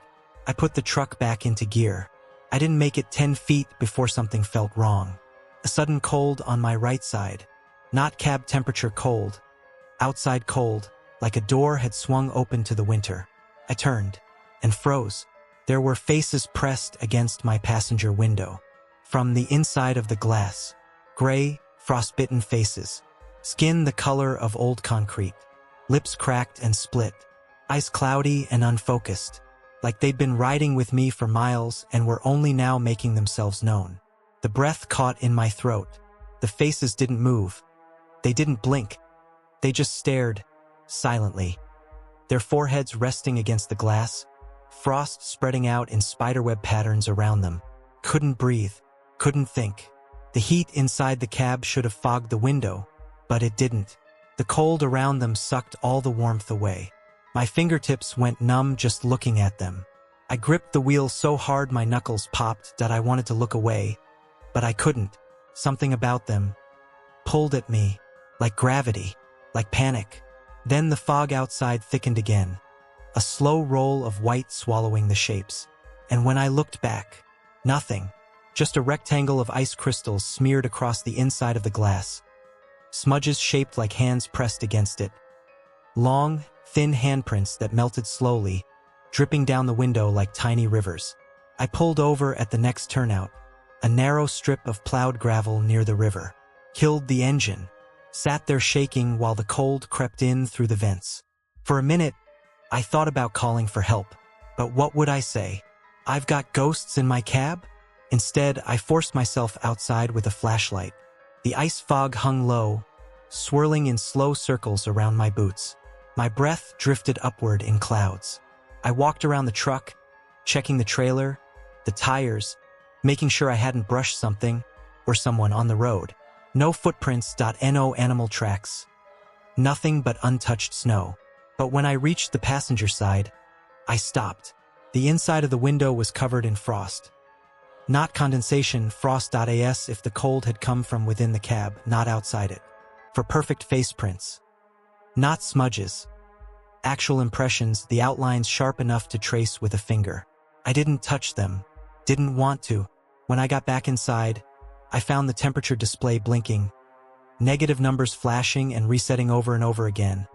A: I put the truck back into gear. I didn't make it 10 feet before something felt wrong. A sudden cold on my right side. Not cab temperature cold. Outside cold, like a door had swung open to the winter. I turned and froze. There were faces pressed against my passenger window. From the inside of the glass. Gray, frostbitten faces. Skin the color of old concrete. Lips cracked and split. Eyes cloudy and unfocused. Like they'd been riding with me for miles and were only now making themselves known. The breath caught in my throat. The faces didn't move. They didn't blink. They just stared, silently. Their foreheads resting against the glass. Frost spreading out in spiderweb patterns around them. Couldn't breathe. Couldn't think. The heat inside the cab should have fogged the window, but it didn't. The cold around them sucked all the warmth away. My fingertips went numb just looking at them. I gripped the wheel so hard my knuckles popped that I wanted to look away, but I couldn't. Something about them pulled at me, like gravity, like panic. Then the fog outside thickened again, a slow roll of white swallowing the shapes. And when I looked back, nothing, just a rectangle of ice crystals smeared across the inside of the glass, smudges shaped like hands pressed against it. Long, thin handprints that melted slowly, dripping down the window like tiny rivers. I pulled over at the next turnout, a narrow strip of plowed gravel near the river. Killed the engine, sat there shaking while the cold crept in through the vents. For a minute, I thought about calling for help, but what would I say? I've got ghosts in my cab? Instead, I forced myself outside with a flashlight. The ice fog hung low, swirling in slow circles around my boots. My breath drifted upward in clouds. I walked around the truck, checking the trailer, the tires, making sure I hadn't brushed something or someone on the road. No footprints. No animal tracks. Nothing but untouched snow. But when I reached the passenger side, I stopped. The inside of the window was covered in frost. Not condensation, frost. As if the cold had come from within the cab, not outside it. For perfect face prints. Not smudges. Actual impressions, the outlines sharp enough to trace with a finger. I didn't touch them. Didn't want to. When I got back inside, I found the temperature display blinking, negative numbers flashing and resetting over and over again,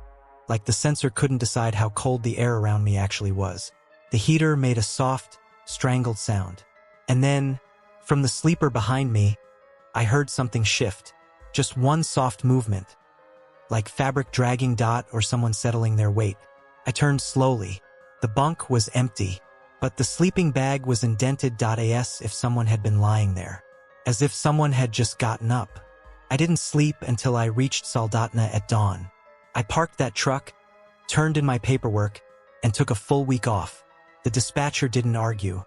A: like the sensor couldn't decide how cold the air around me actually was. The heater made a soft, strangled sound. And then, from the sleeper behind me, I heard something shift. Just one soft movement, like fabric dragging. Or someone settling their weight. I turned slowly. The bunk was empty, but the sleeping bag was indented. As if someone had been lying there. As if someone had just gotten up. I didn't sleep until I reached Soldotna at dawn. I parked that truck, turned in my paperwork, and took a full week off. The dispatcher didn't argue.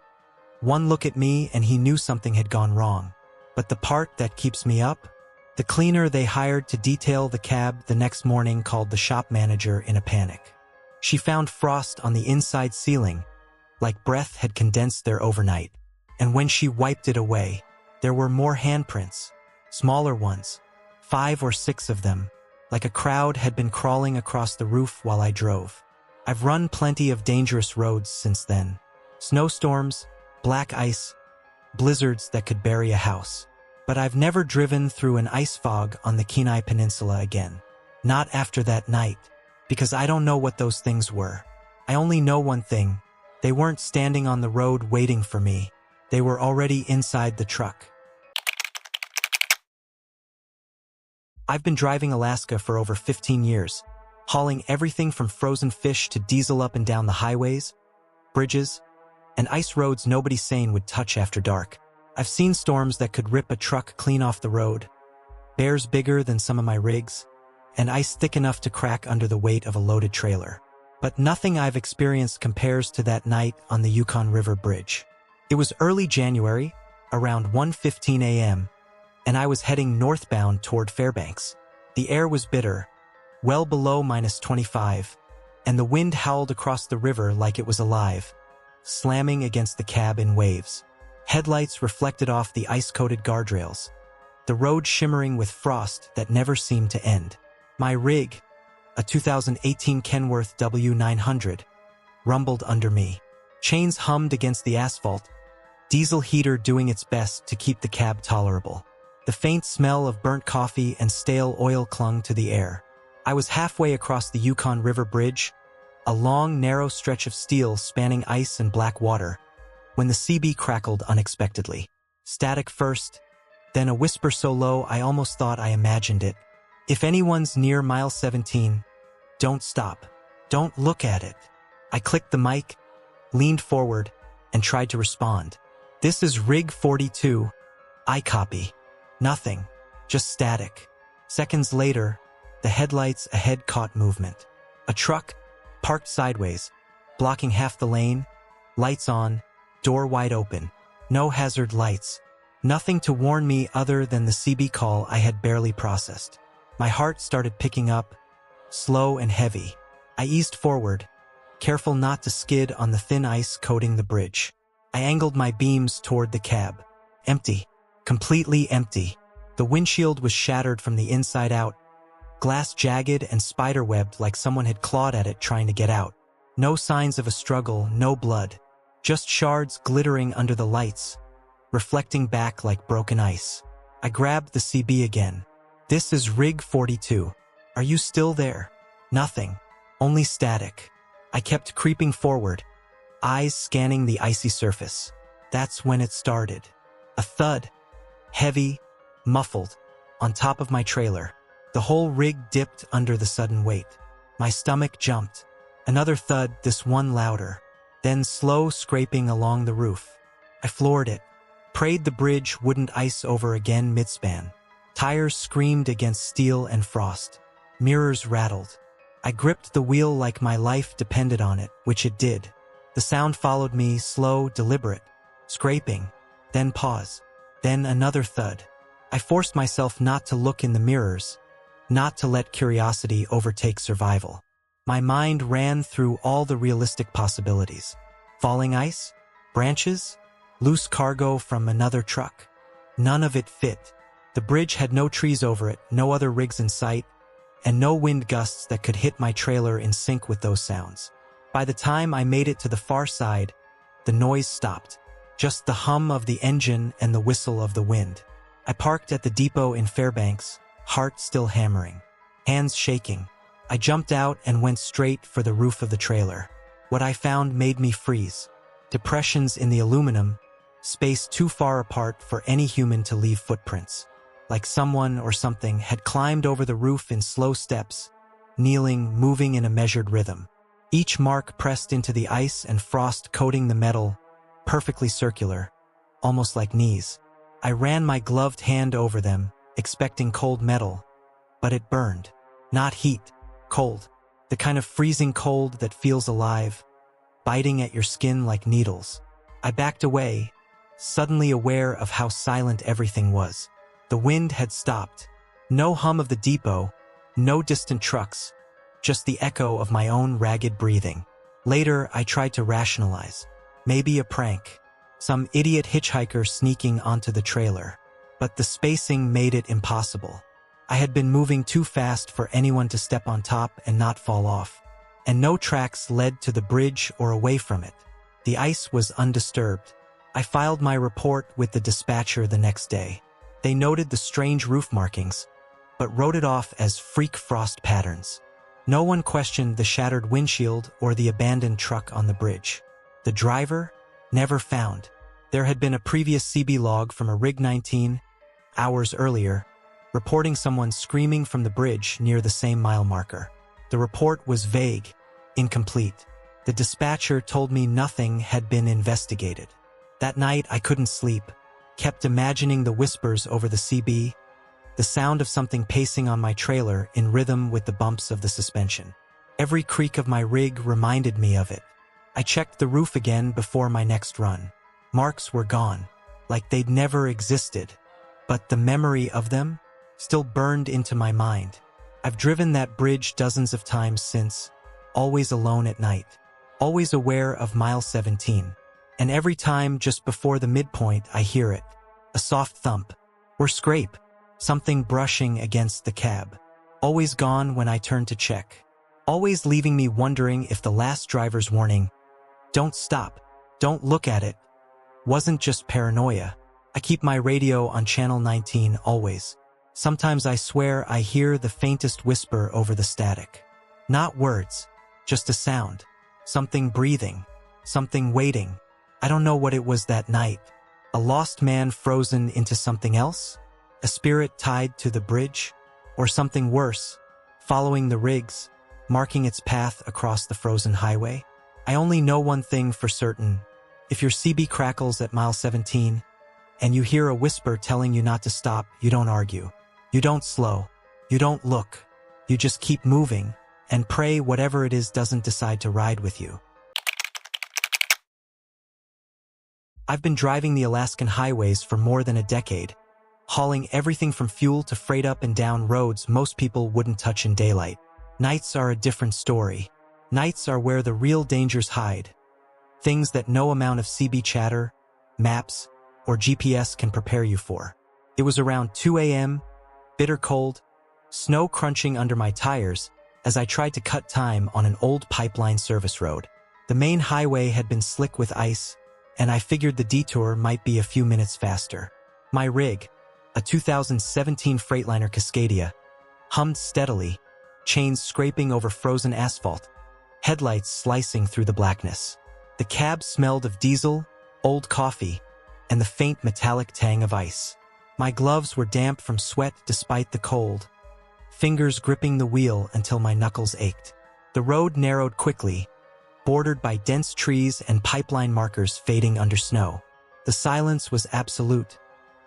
A: One look at me and he knew something had gone wrong. But the part that keeps me up? The cleaner they hired to detail the cab the next morning called the shop manager in a panic. She found frost on the inside ceiling, like breath had condensed there overnight. And when she wiped it away, there were more handprints, smaller ones, 5 or 6 of them, like a crowd had been crawling across the roof while I drove. I've run plenty of dangerous roads since then. Snowstorms, black ice, blizzards that could bury a house. But I've never driven through an ice fog on the Kenai Peninsula again. Not after that night, because I don't know what those things were. I only know one thing. They weren't standing on the road waiting for me. They were already inside the truck. I've been driving Alaska for over 15 years, hauling everything from frozen fish to diesel up and down the highways, bridges, and ice roads nobody sane would touch after dark. I've seen storms that could rip a truck clean off the road, bears bigger than some of my rigs, and ice thick enough to crack under the weight of a loaded trailer. But nothing I've experienced compares to that night on the Yukon River Bridge. It was early January, around 1:15 a.m., and I was heading northbound toward Fairbanks. The air was bitter, well below -25, and the wind howled across the river like it was alive, slamming against the cab in waves. Headlights reflected off the ice-coated guardrails, the road shimmering with frost that never seemed to end. My rig, a 2018 Kenworth W900, rumbled under me. Chains hummed against the asphalt, diesel heater doing its best to keep the cab tolerable. The faint smell of burnt coffee and stale oil clung to the air. I was halfway across the Yukon River Bridge, a long, narrow stretch of steel spanning ice and black water, when the CB crackled unexpectedly. Static first, then a whisper so low I almost thought I imagined it. If anyone's near mile 17, don't stop. Don't look at it. I clicked the mic, leaned forward, and tried to respond. This is Rig 42. I copy. Nothing. Just static. Seconds later, the headlights ahead caught movement. A truck, parked sideways, blocking half the lane, lights on, door wide open. No hazard lights. Nothing to warn me other than the CB call I had barely processed. My heart started picking up, slow and heavy. I eased forward, careful not to skid on the thin ice coating the bridge. I angled my beams toward the cab. Empty. Completely empty. The windshield was shattered from the inside out, glass jagged and spiderwebbed like someone had clawed at it trying to get out. No signs of a struggle, no blood. Just shards glittering under the lights, reflecting back like broken ice. I grabbed the CB again. "This is Rig 42. Are you still there?" Nothing. Only static. I kept creeping forward, eyes scanning the icy surface. That's when it started. A thud. Heavy, muffled, on top of my trailer. The whole rig dipped under the sudden weight. My stomach jumped. Another thud, this one louder. Then slow scraping along the roof. I floored it. Prayed the bridge wouldn't ice over again mid-span. Tires screamed against steel and frost. Mirrors rattled. I gripped the wheel like my life depended on it, which it did. The sound followed me, slow, deliberate. Scraping. Then pause. Then another thud. I forced myself not to look in the mirrors, not to let curiosity overtake survival. My mind ran through all the realistic possibilities. Falling ice? Branches? Loose cargo from another truck? None of it fit. The bridge had no trees over it, no other rigs in sight, and no wind gusts that could hit my trailer in sync with those sounds. By the time I made it to the far side, the noise stopped. Just the hum of the engine and the whistle of the wind. I parked at the depot in Fairbanks, heart still hammering, hands shaking. I jumped out and went straight for the roof of the trailer. What I found made me freeze. Depressions in the aluminum, spaced too far apart for any human to leave footprints. Like someone or something had climbed over the roof in slow steps, kneeling, moving in a measured rhythm. Each mark pressed into the ice and frost coating the metal, perfectly circular, almost like knees. I ran my gloved hand over them, expecting cold metal, but it burned. Not heat, cold. The kind of freezing cold that feels alive, biting at your skin like needles. I backed away, suddenly aware of how silent everything was. The wind had stopped. No hum of the depot, no distant trucks, just the echo of my own ragged breathing. Later, I tried to rationalize. Maybe a prank. Some idiot hitchhiker sneaking onto the trailer. But the spacing made it impossible. I had been moving too fast for anyone to step on top and not fall off. And no tracks led to the bridge or away from it. The ice was undisturbed. I filed my report with the dispatcher the next day. They noted the strange roof markings, but wrote it off as freak frost patterns. No one questioned the shattered windshield or the abandoned truck on the bridge. The driver? Never found. There had been a previous CB log from a Rig 19, hours earlier, reporting someone screaming from the bridge near the same mile marker. The report was vague, incomplete. The dispatcher told me nothing had been investigated. That night I couldn't sleep, kept imagining the whispers over the CB, the sound of something pacing on my trailer in rhythm with the bumps of the suspension. Every creak of my rig reminded me of it. I checked the roof again before my next run. Marks were gone, like they'd never existed. But the memory of them still burned into my mind. I've driven that bridge dozens of times since, always alone at night, always aware of mile 17. And every time just before the midpoint I hear it, a soft thump, or scrape, something brushing against the cab. Always gone when I turn to check. Always leaving me wondering if the last driver's warning, "Don't stop, don't look at it," wasn't just paranoia. I keep my radio on channel 19 always. Sometimes I swear I hear the faintest whisper over the static. Not words, just a sound. Something breathing, something waiting. I don't know what it was that night. A lost man frozen into something else? A spirit tied to the bridge? Or something worse, following the rigs, marking its path across the frozen highway? I only know one thing for certain. If your CB crackles at mile 17, and you hear a whisper telling you not to stop, you don't argue. You don't slow. You don't look. You just keep moving, and pray whatever it is doesn't decide to ride with you. I've been driving the Alaskan highways for more than a decade, hauling everything from fuel to freight up and down roads most people wouldn't touch in daylight. Nights are a different story. Nights are where the real dangers hide. Things that no amount of CB chatter, maps, or GPS can prepare you for. It was around 2 a.m., bitter cold, snow crunching under my tires as I tried to cut time on an old pipeline service road. The main highway had been slick with ice, and I figured the detour might be a few minutes faster. My rig, a 2017 Freightliner Cascadia, hummed steadily, chains scraping over frozen asphalt, headlights slicing through the blackness. The cab smelled of diesel, old coffee, and the faint metallic tang of ice. My gloves were damp from sweat despite the cold, fingers gripping the wheel until my knuckles ached. The road narrowed quickly, bordered by dense trees and pipeline markers fading under snow. The silence was absolute,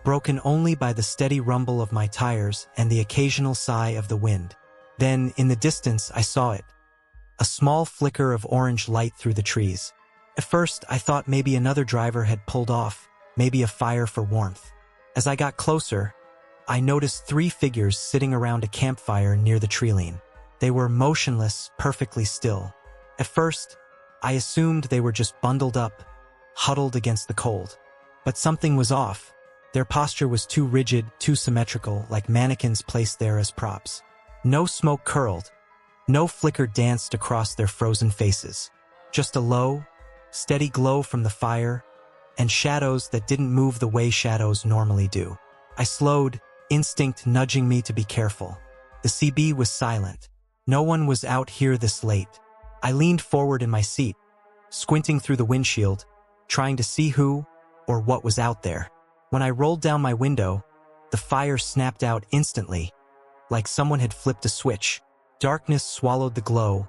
A: broken only by the steady rumble of my tires and the occasional sigh of the wind. Then, in the distance, I saw it. A small flicker of orange light through the trees. At first, I thought maybe another driver had pulled off, maybe a fire for warmth. As I got closer, I noticed 3 figures sitting around a campfire near the treeline. They were motionless, perfectly still. At first, I assumed they were just bundled up, huddled against the cold. But something was off. Their posture was too rigid, too symmetrical, like mannequins placed there as props. No smoke curled, no flicker danced across their frozen faces. Just a low, steady glow from the fire, and shadows that didn't move the way shadows normally do. I slowed, instinct nudging me to be careful. The CB was silent. No one was out here this late. I leaned forward in my seat, squinting through the windshield, trying to see who or what was out there. When I rolled down my window, the fire snapped out instantly, like someone had flipped a switch. Darkness swallowed the glow,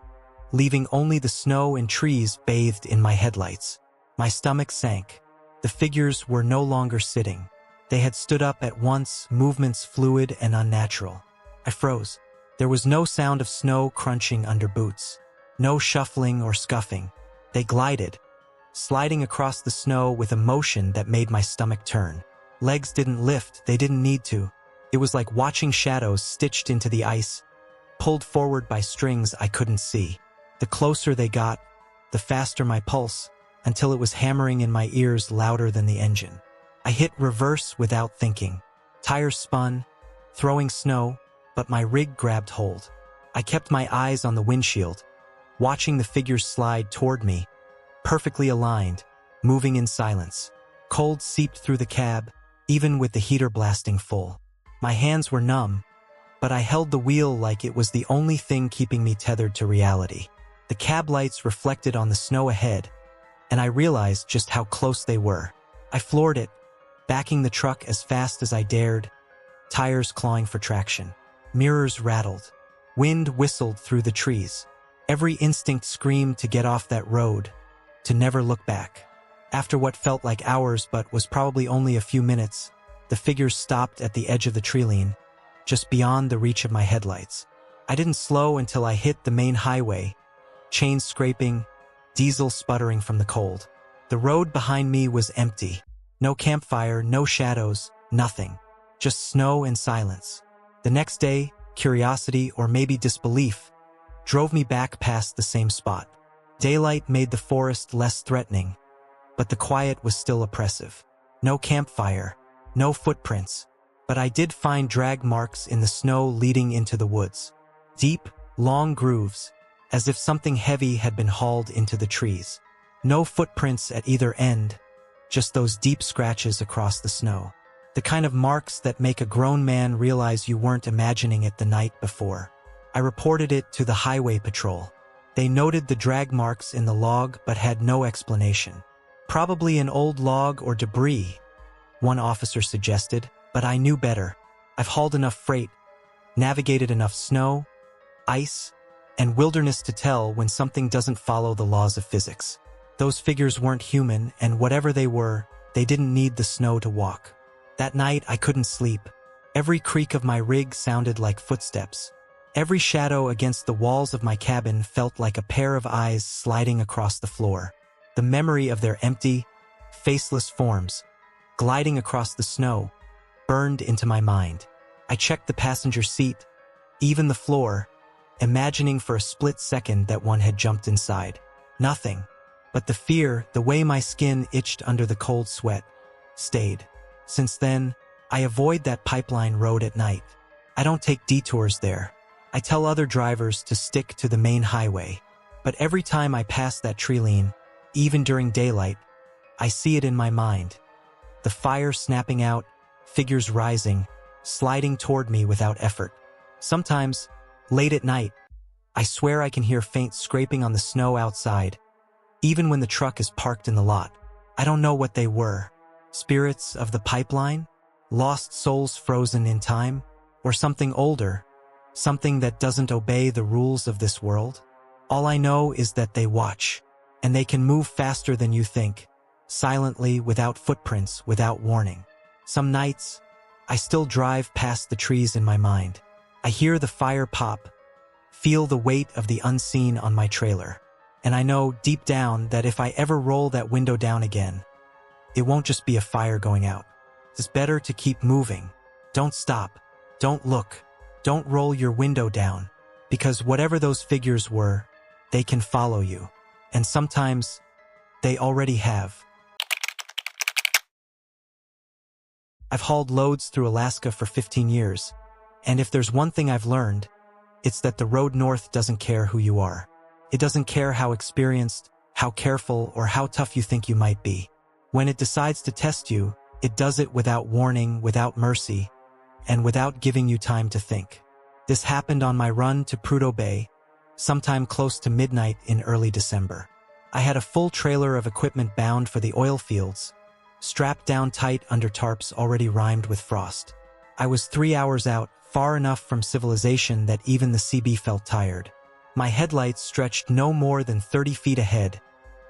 A: leaving only the snow and trees bathed in my headlights. My stomach sank. The figures were no longer sitting. They had stood up at once, movements fluid and unnatural. I froze. There was no sound of snow crunching under boots. No shuffling or scuffing. They glided, sliding across the snow with a motion that made my stomach turn. Legs didn't lift, they didn't need to. It was like watching shadows stitched into the ice, pulled forward by strings I couldn't see. The closer they got, the faster my pulse, until it was hammering in my ears louder than the engine. I hit reverse without thinking. Tires spun, throwing snow, but my rig grabbed hold. I kept my eyes on the windshield, watching the figures slide toward me, perfectly aligned, moving in silence. Cold seeped through the cab, even with the heater blasting full. My hands were numb, but I held the wheel like it was the only thing keeping me tethered to reality. The cab lights reflected on the snow ahead, and I realized just how close they were. I floored it, backing the truck as fast as I dared, tires clawing for traction. Mirrors rattled. Wind whistled through the trees. Every instinct screamed to get off that road, to never look back. After what felt like hours but was probably only a few minutes, the figures stopped at the edge of the treeline, just beyond the reach of my headlights. I didn't slow until I hit the main highway, chains scraping, diesel sputtering from the cold. The road behind me was empty. No campfire, no shadows, nothing. Just snow and silence. The next day, curiosity or maybe disbelief drove me back past the same spot. Daylight made the forest less threatening, but the quiet was still oppressive. No campfire, no footprints, but I did find drag marks in the snow leading into the woods. Deep, long grooves, as if something heavy had been hauled into the trees. No footprints at either end, just those deep scratches across the snow. The kind of marks that make a grown man realize you weren't imagining it the night before. I reported it to the highway patrol. They noted the drag marks in the log but had no explanation. Probably an old log or debris, one officer suggested, but I knew better. I've hauled enough freight, navigated enough snow, ice, and wilderness to tell when something doesn't follow the laws of physics. Those figures weren't human, and whatever they were, they didn't need the snow to walk. That night, I couldn't sleep. Every creak of my rig sounded like footsteps. Every shadow against the walls of my cabin felt like a pair of eyes sliding across the floor. The memory of their empty, faceless forms, gliding across the snow, burned into my mind. I checked the passenger seat, even the floor, imagining for a split second that one had jumped inside. Nothing. But the fear, the way my skin itched under the cold sweat, stayed. Since then, I avoid that pipeline road at night. I don't take detours there. I tell other drivers to stick to the main highway. But every time I pass that tree line, even during daylight, I see it in my mind. The fire snapping out, figures rising, sliding toward me without effort. Sometimes, late at night, I swear I can hear faint scraping on the snow outside, even when the truck is parked in the lot. I don't know what they were. Spirits of the pipeline? Lost souls frozen in time? Or something older? Something that doesn't obey the rules of this world? All I know is that they watch, and they can move faster than you think, silently, without footprints, without warning. Some nights, I still drive past the trees in my mind. I hear the fire pop, feel the weight of the unseen on my trailer, and I know deep down that if I ever roll that window down again, it won't just be a fire going out. It's better to keep moving. Don't stop. Don't look. Don't roll your window down, because whatever those figures were, they can follow you. And sometimes, they already have. I've hauled loads through Alaska for 15 years, and if there's one thing I've learned, it's that the road north doesn't care who you are. It doesn't care how experienced, how careful, or how tough you think you might be. When it decides to test you, it does it without warning, without mercy, and without giving you time to think. This happened on my run to Prudhoe Bay, sometime close to midnight in early December. I had a full trailer of equipment bound for the oil fields, strapped down tight under tarps already rimed with frost. I was 3 hours out, far enough from civilization that even the CB felt tired. My headlights stretched no more than 30 feet ahead,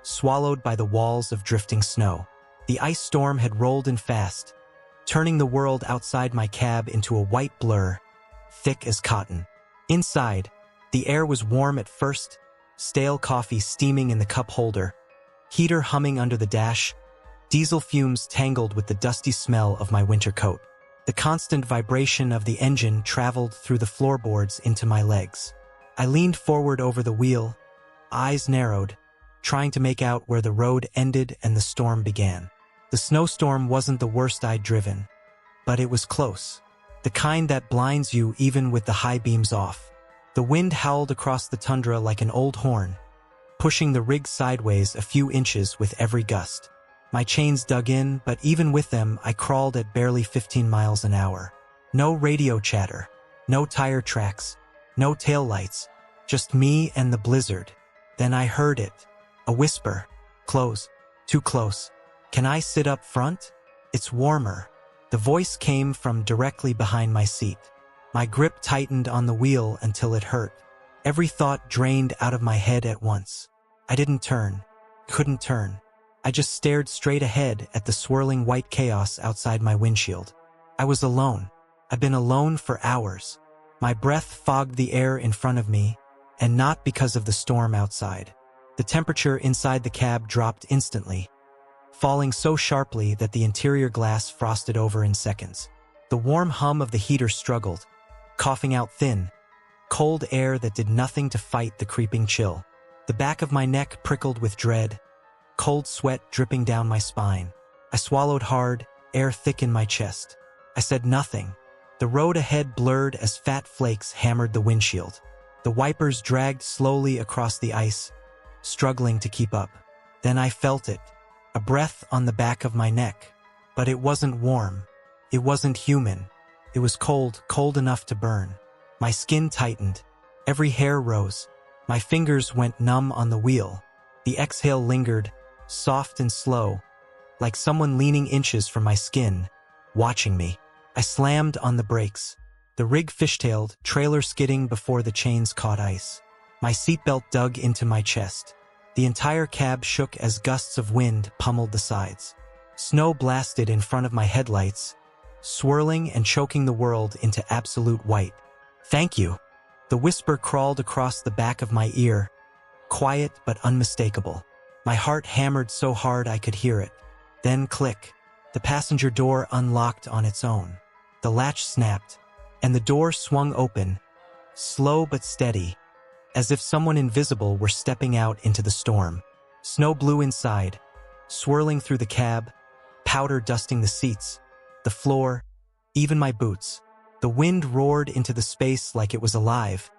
A: swallowed by the walls of drifting snow. The ice storm had rolled in fast, turning the world outside my cab into a white blur, thick as cotton. Inside, the air was warm at first, stale coffee steaming in the cup holder, heater humming under the dash, diesel fumes tangled with the dusty smell of my winter coat. The constant vibration of the engine traveled through the floorboards into my legs. I leaned forward over the wheel, eyes narrowed, trying to make out where the road ended and the storm began. The snowstorm wasn't the worst I'd driven, but it was close. The kind that blinds you even with the high beams off. The wind howled across the tundra like an old horn, pushing the rig sideways a few inches with every gust. My chains dug in, but even with them, I crawled at barely 15 miles an hour. No radio chatter, no tire tracks, no taillights, just me and the blizzard. Then I heard it. A whisper. Close. Too close. Can I sit up front? It's warmer. The voice came from directly behind my seat. My grip tightened on the wheel until it hurt. Every thought drained out of my head at once. I didn't turn. Couldn't turn. I just stared straight ahead at the swirling white chaos outside my windshield. I was alone. I'd been alone for hours. My breath fogged the air in front of me, and not because of the storm outside. The temperature inside the cab dropped instantly, falling so sharply that the interior glass frosted over in seconds. The warm hum of the heater struggled, coughing out thin, cold air that did nothing to fight the creeping chill. The back of my neck prickled with dread, cold sweat dripping down my spine. I swallowed hard, air thick in my chest. I said nothing. The road ahead blurred as fat flakes hammered the windshield. The wipers dragged slowly across the ice, struggling to keep up. Then I felt it, a breath on the back of my neck. But it wasn't warm. It wasn't human. It was cold, cold enough to burn. My skin tightened. Every hair rose. My fingers went numb on the wheel. The exhale lingered, soft and slow, like someone leaning inches from my skin, watching me. I slammed on the brakes. The rig fishtailed, trailer skidding before the chains caught ice. My seatbelt dug into my chest. The entire cab shook as gusts of wind pummeled the sides. Snow blasted in front of my headlights, swirling and choking the world into absolute white. Thank you. The whisper crawled across the back of my ear, quiet but unmistakable. My heart hammered so hard I could hear it. Then click. The passenger door unlocked on its own. The latch snapped, and the door swung open, slow but steady, as if someone invisible were stepping out into the storm. Snow blew inside, swirling through the cab, powder dusting the seats, the floor, even my boots. The wind roared into the space like it was alive,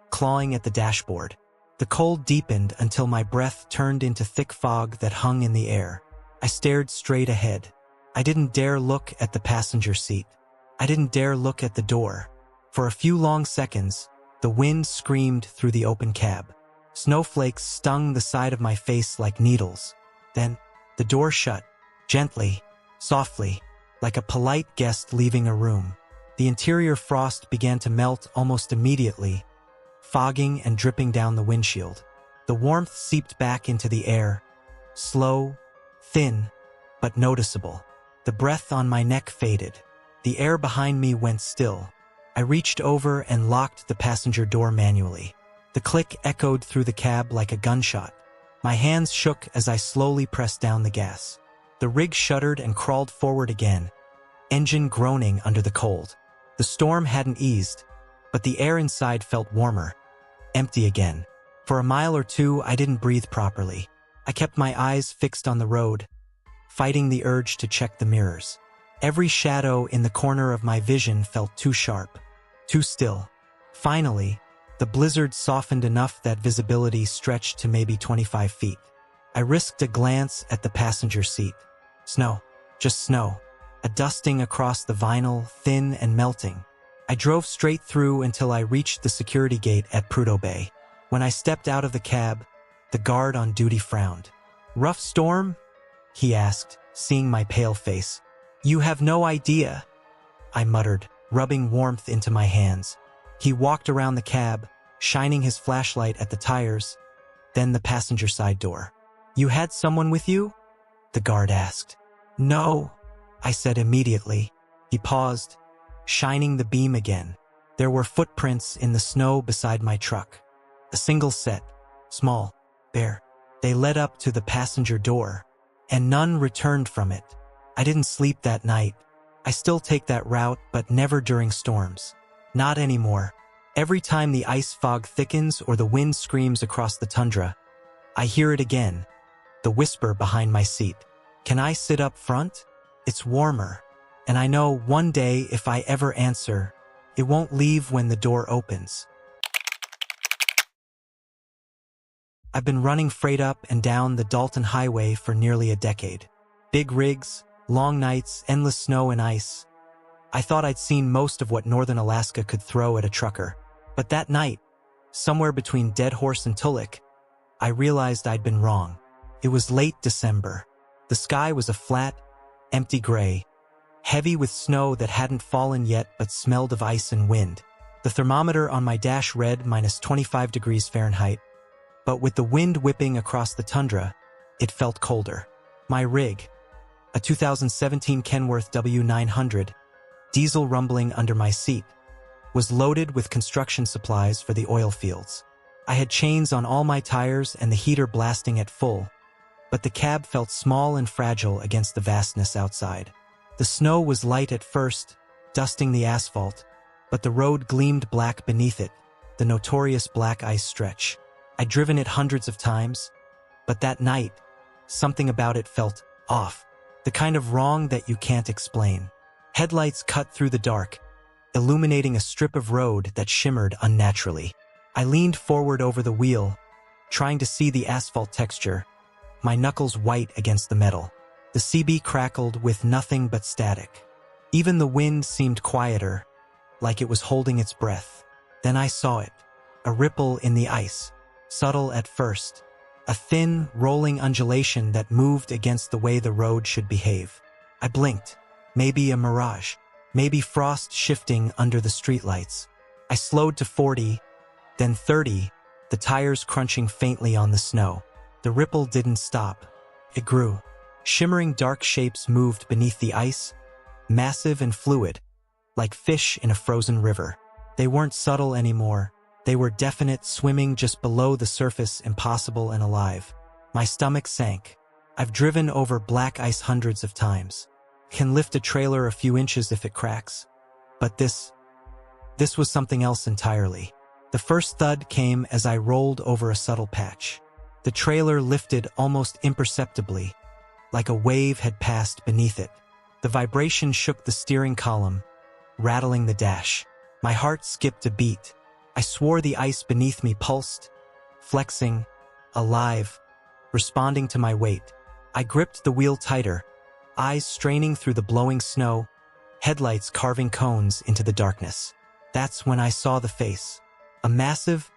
A: clawing at the dashboard. The cold deepened until my breath turned into thick fog that hung in the air. I stared straight ahead. I didn't dare look at the passenger seat. I didn't dare look at the door. For a few long seconds, the wind screamed through the open cab. Snowflakes stung the side of my face like needles. Then, the door shut, gently, softly, like a polite guest leaving a room. The interior frost began to melt almost immediately, fogging and dripping down the windshield. The warmth seeped back into the air, slow, thin, but noticeable. The breath on my neck faded. The air behind me went still. I reached over and locked the passenger door manually. The click echoed through the cab like a gunshot. My hands shook as I slowly pressed down the gas. The rig shuddered and crawled forward again, engine groaning under the cold. The storm hadn't eased, but the air inside felt warmer, empty again. For a mile or two, I didn't breathe properly. I kept my eyes fixed on the road, fighting the urge to check the mirrors. Every shadow in the corner of my vision felt too sharp, too still. Finally, the blizzard softened enough that visibility stretched to maybe 25 feet. I risked a glance at the passenger seat. Snow, just snow, a dusting across the vinyl, thin and melting. I drove straight through until I reached the security gate at Prudhoe Bay. When I stepped out of the cab, the guard on duty frowned. "Rough storm?" he asked, seeing my pale face. "You have no idea," I muttered, rubbing warmth into my hands. He walked around the cab, shining his flashlight at the tires, then the passenger side door. "You had someone with you?" the guard asked. "No," I said immediately. He paused, shining the beam again. There were footprints in the snow beside my truck. A single set, small, bare. They led up to the passenger door, and none returned from it. I didn't sleep that night. I still take that route, but never during storms. Not anymore. Every time the ice fog thickens or the wind screams across the tundra, I hear it again, the whisper behind my seat. "Can I sit up front? It's warmer." And I know one day if I ever answer, it won't leave when the door opens. I've been running freight up and down the Dalton Highway for nearly a decade. Big rigs, long nights, endless snow and ice. I thought I'd seen most of what northern Alaska could throw at a trucker. But that night, somewhere between Dead Horse and Tulloch, I realized I'd been wrong. It was late December. The sky was a flat, empty gray, heavy with snow that hadn't fallen yet but smelled of ice and wind. The thermometer on my dash read -25 degrees Fahrenheit, but with the wind whipping across the tundra, it felt colder. My rig, a 2017 Kenworth W900, diesel rumbling under my seat, was loaded with construction supplies for the oil fields. I had chains on all my tires and the heater blasting at full, but the cab felt small and fragile against the vastness outside. The snow was light at first, dusting the asphalt, but the road gleamed black beneath it, the notorious black ice stretch. I'd driven it hundreds of times, but that night, something about it felt off, the kind of wrong that you can't explain. Headlights cut through the dark, illuminating a strip of road that shimmered unnaturally. I leaned forward over the wheel, trying to see the asphalt texture, my knuckles white against the metal. The CB crackled with nothing but static. Even the wind seemed quieter, like it was holding its breath. Then I saw it, a ripple in the ice, subtle at first, a thin, rolling undulation that moved against the way the road should behave. I blinked. Maybe a mirage. Maybe frost shifting under the streetlights. I slowed to 40, then 30, the tires crunching faintly on the snow. The ripple didn't stop. It grew. Shimmering dark shapes moved beneath the ice, massive and fluid, like fish in a frozen river. They weren't subtle anymore. They were definite, swimming just below the surface, impossible and alive. My stomach sank. I've driven over black ice hundreds of times. Can lift a trailer a few inches if it cracks. But this was something else entirely. The first thud came as I rolled over a subtle patch. The trailer lifted almost imperceptibly, like a wave had passed beneath it. The vibration shook the steering column, rattling the dash. My heart skipped a beat. I swore the ice beneath me pulsed, flexing, alive, responding to my weight. I gripped the wheel tighter, eyes straining through the blowing snow, headlights carving cones into the darkness. That's when I saw the face. A massive,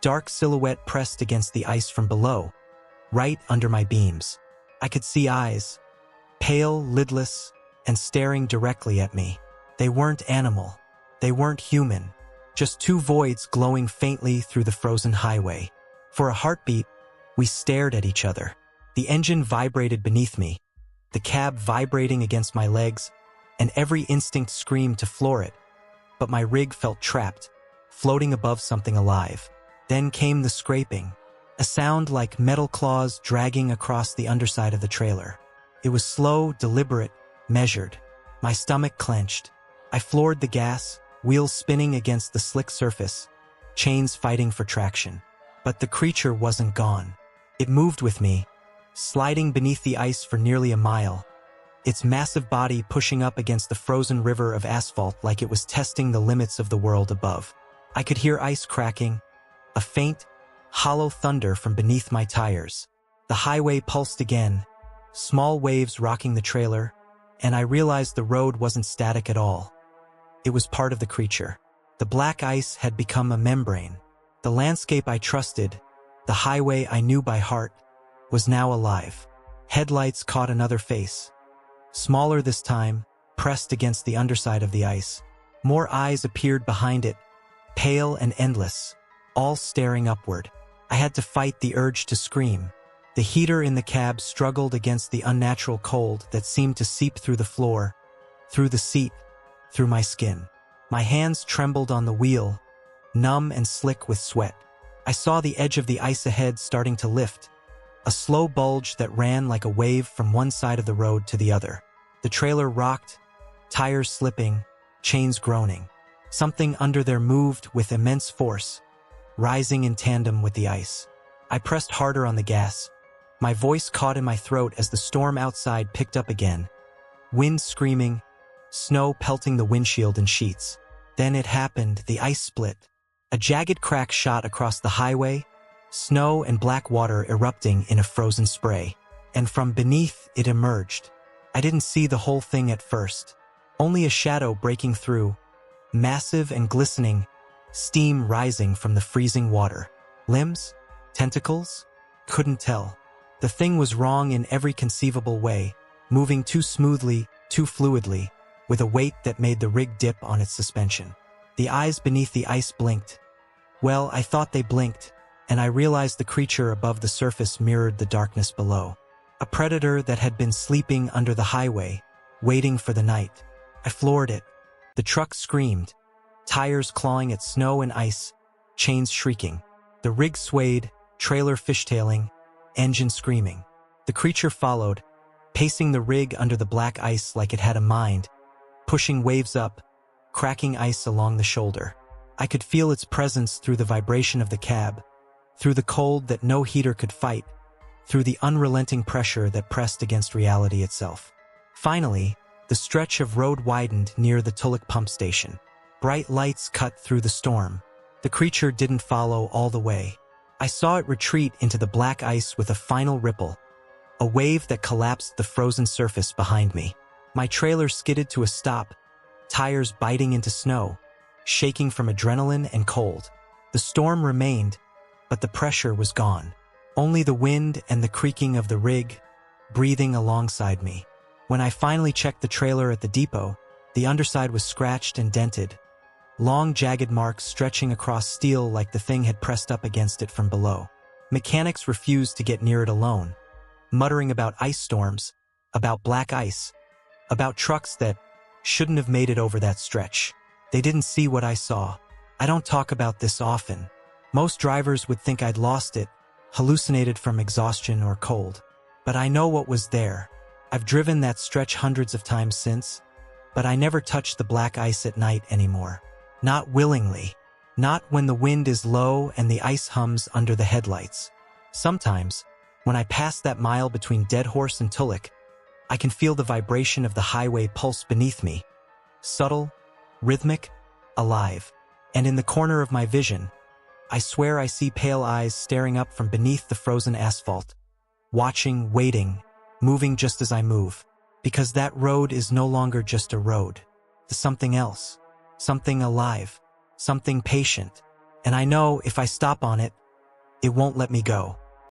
A: dark silhouette pressed against the ice from below, right under my beams. I could see eyes, pale, lidless, and staring directly at me. They weren't animal. They weren't human. Just two voids glowing faintly through the frozen highway. For a heartbeat, we stared at each other. The engine vibrated beneath me, the cab vibrating against my legs, and every instinct screamed to floor it. But my rig felt trapped, floating above something alive. Then came the scraping, a sound like metal claws dragging across the underside of the trailer. It was slow, deliberate, measured. My stomach clenched. I floored the gas, wheels spinning against the slick surface, chains fighting for traction. But the creature wasn't gone. It moved with me, sliding beneath the ice for nearly a mile, its massive body pushing up against the frozen river of asphalt like it was testing the limits of the world above. I could hear ice cracking, a faint, hollow thunder from beneath my tires. The highway pulsed again, small waves rocking the trailer, and I realized the road wasn't static at all. It was part of the creature. The black ice had become a membrane. The landscape I trusted, the highway I knew by heart, was now alive. Headlights caught another face. Smaller this time, pressed against the underside of the ice. More eyes appeared behind it, pale and endless, all staring upward. I had to fight the urge to scream. The heater in the cab struggled against the unnatural cold that seemed to seep through the floor, through the seat, through my skin. My hands trembled on the wheel, numb and slick with sweat. I saw the edge of the ice ahead starting to lift, a slow bulge that ran like a wave from one side of the road to the other. The trailer rocked, tires slipping, chains groaning. Something under there moved with immense force, rising in tandem with the ice. I pressed harder on the gas. My voice caught in my throat as the storm outside picked up again, wind screaming, snow pelting the windshield in sheets. Then it happened, the ice split. A jagged crack shot across the highway, snow and black water erupting in a frozen spray. And from beneath it emerged. I didn't see the whole thing at first. Only a shadow breaking through, massive and glistening, steam rising from the freezing water. Limbs? Tentacles? Couldn't tell. The thing was wrong in every conceivable way, moving too smoothly, too fluidly, with a weight that made the rig dip on its suspension. The eyes beneath the ice blinked. Well, I thought they blinked, and I realized the creature above the surface mirrored the darkness below. A predator that had been sleeping under the highway, waiting for the night. I floored it. The truck screamed, tires clawing at snow and ice, chains shrieking. The rig swayed, trailer fishtailing, engine screaming. The creature followed, pacing the rig under the black ice like it had a mind, pushing waves up, cracking ice along the shoulder. I could feel its presence through the vibration of the cab, through the cold that no heater could fight, through the unrelenting pressure that pressed against reality itself. Finally, the stretch of road widened near the Tulloch pump station. Bright lights cut through the storm. The creature didn't follow all the way. I saw it retreat into the black ice with a final ripple, a wave that collapsed the frozen surface behind me. My trailer skidded to a stop, tires biting into snow, shaking from adrenaline and cold. The storm remained, but the pressure was gone. Only the wind and the creaking of the rig, breathing alongside me. When I finally checked the trailer at the depot, the underside was scratched and dented, long jagged marks stretching across steel like the thing had pressed up against it from below. Mechanics refused to get near it alone, muttering about ice storms, about black ice, about trucks that shouldn't have made it over that stretch. They didn't see what I saw. I don't talk about this often. Most drivers would think I'd lost it, hallucinated from exhaustion or cold. But I know what was there. I've driven that stretch hundreds of times since, but I never touched the black ice at night anymore. Not willingly. Not when the wind is low and the ice hums under the headlights. Sometimes, when I pass that mile between Deadhorse and Tulloch, I can feel the vibration of the highway pulse beneath me. Subtle, rhythmic, alive. And in the corner of my vision, I swear I see pale eyes staring up from beneath the frozen asphalt, watching, waiting, moving just as I move. Because that road is no longer just a road. It's something else. Something alive. Something patient. And I know if I stop on it, it won't let me go.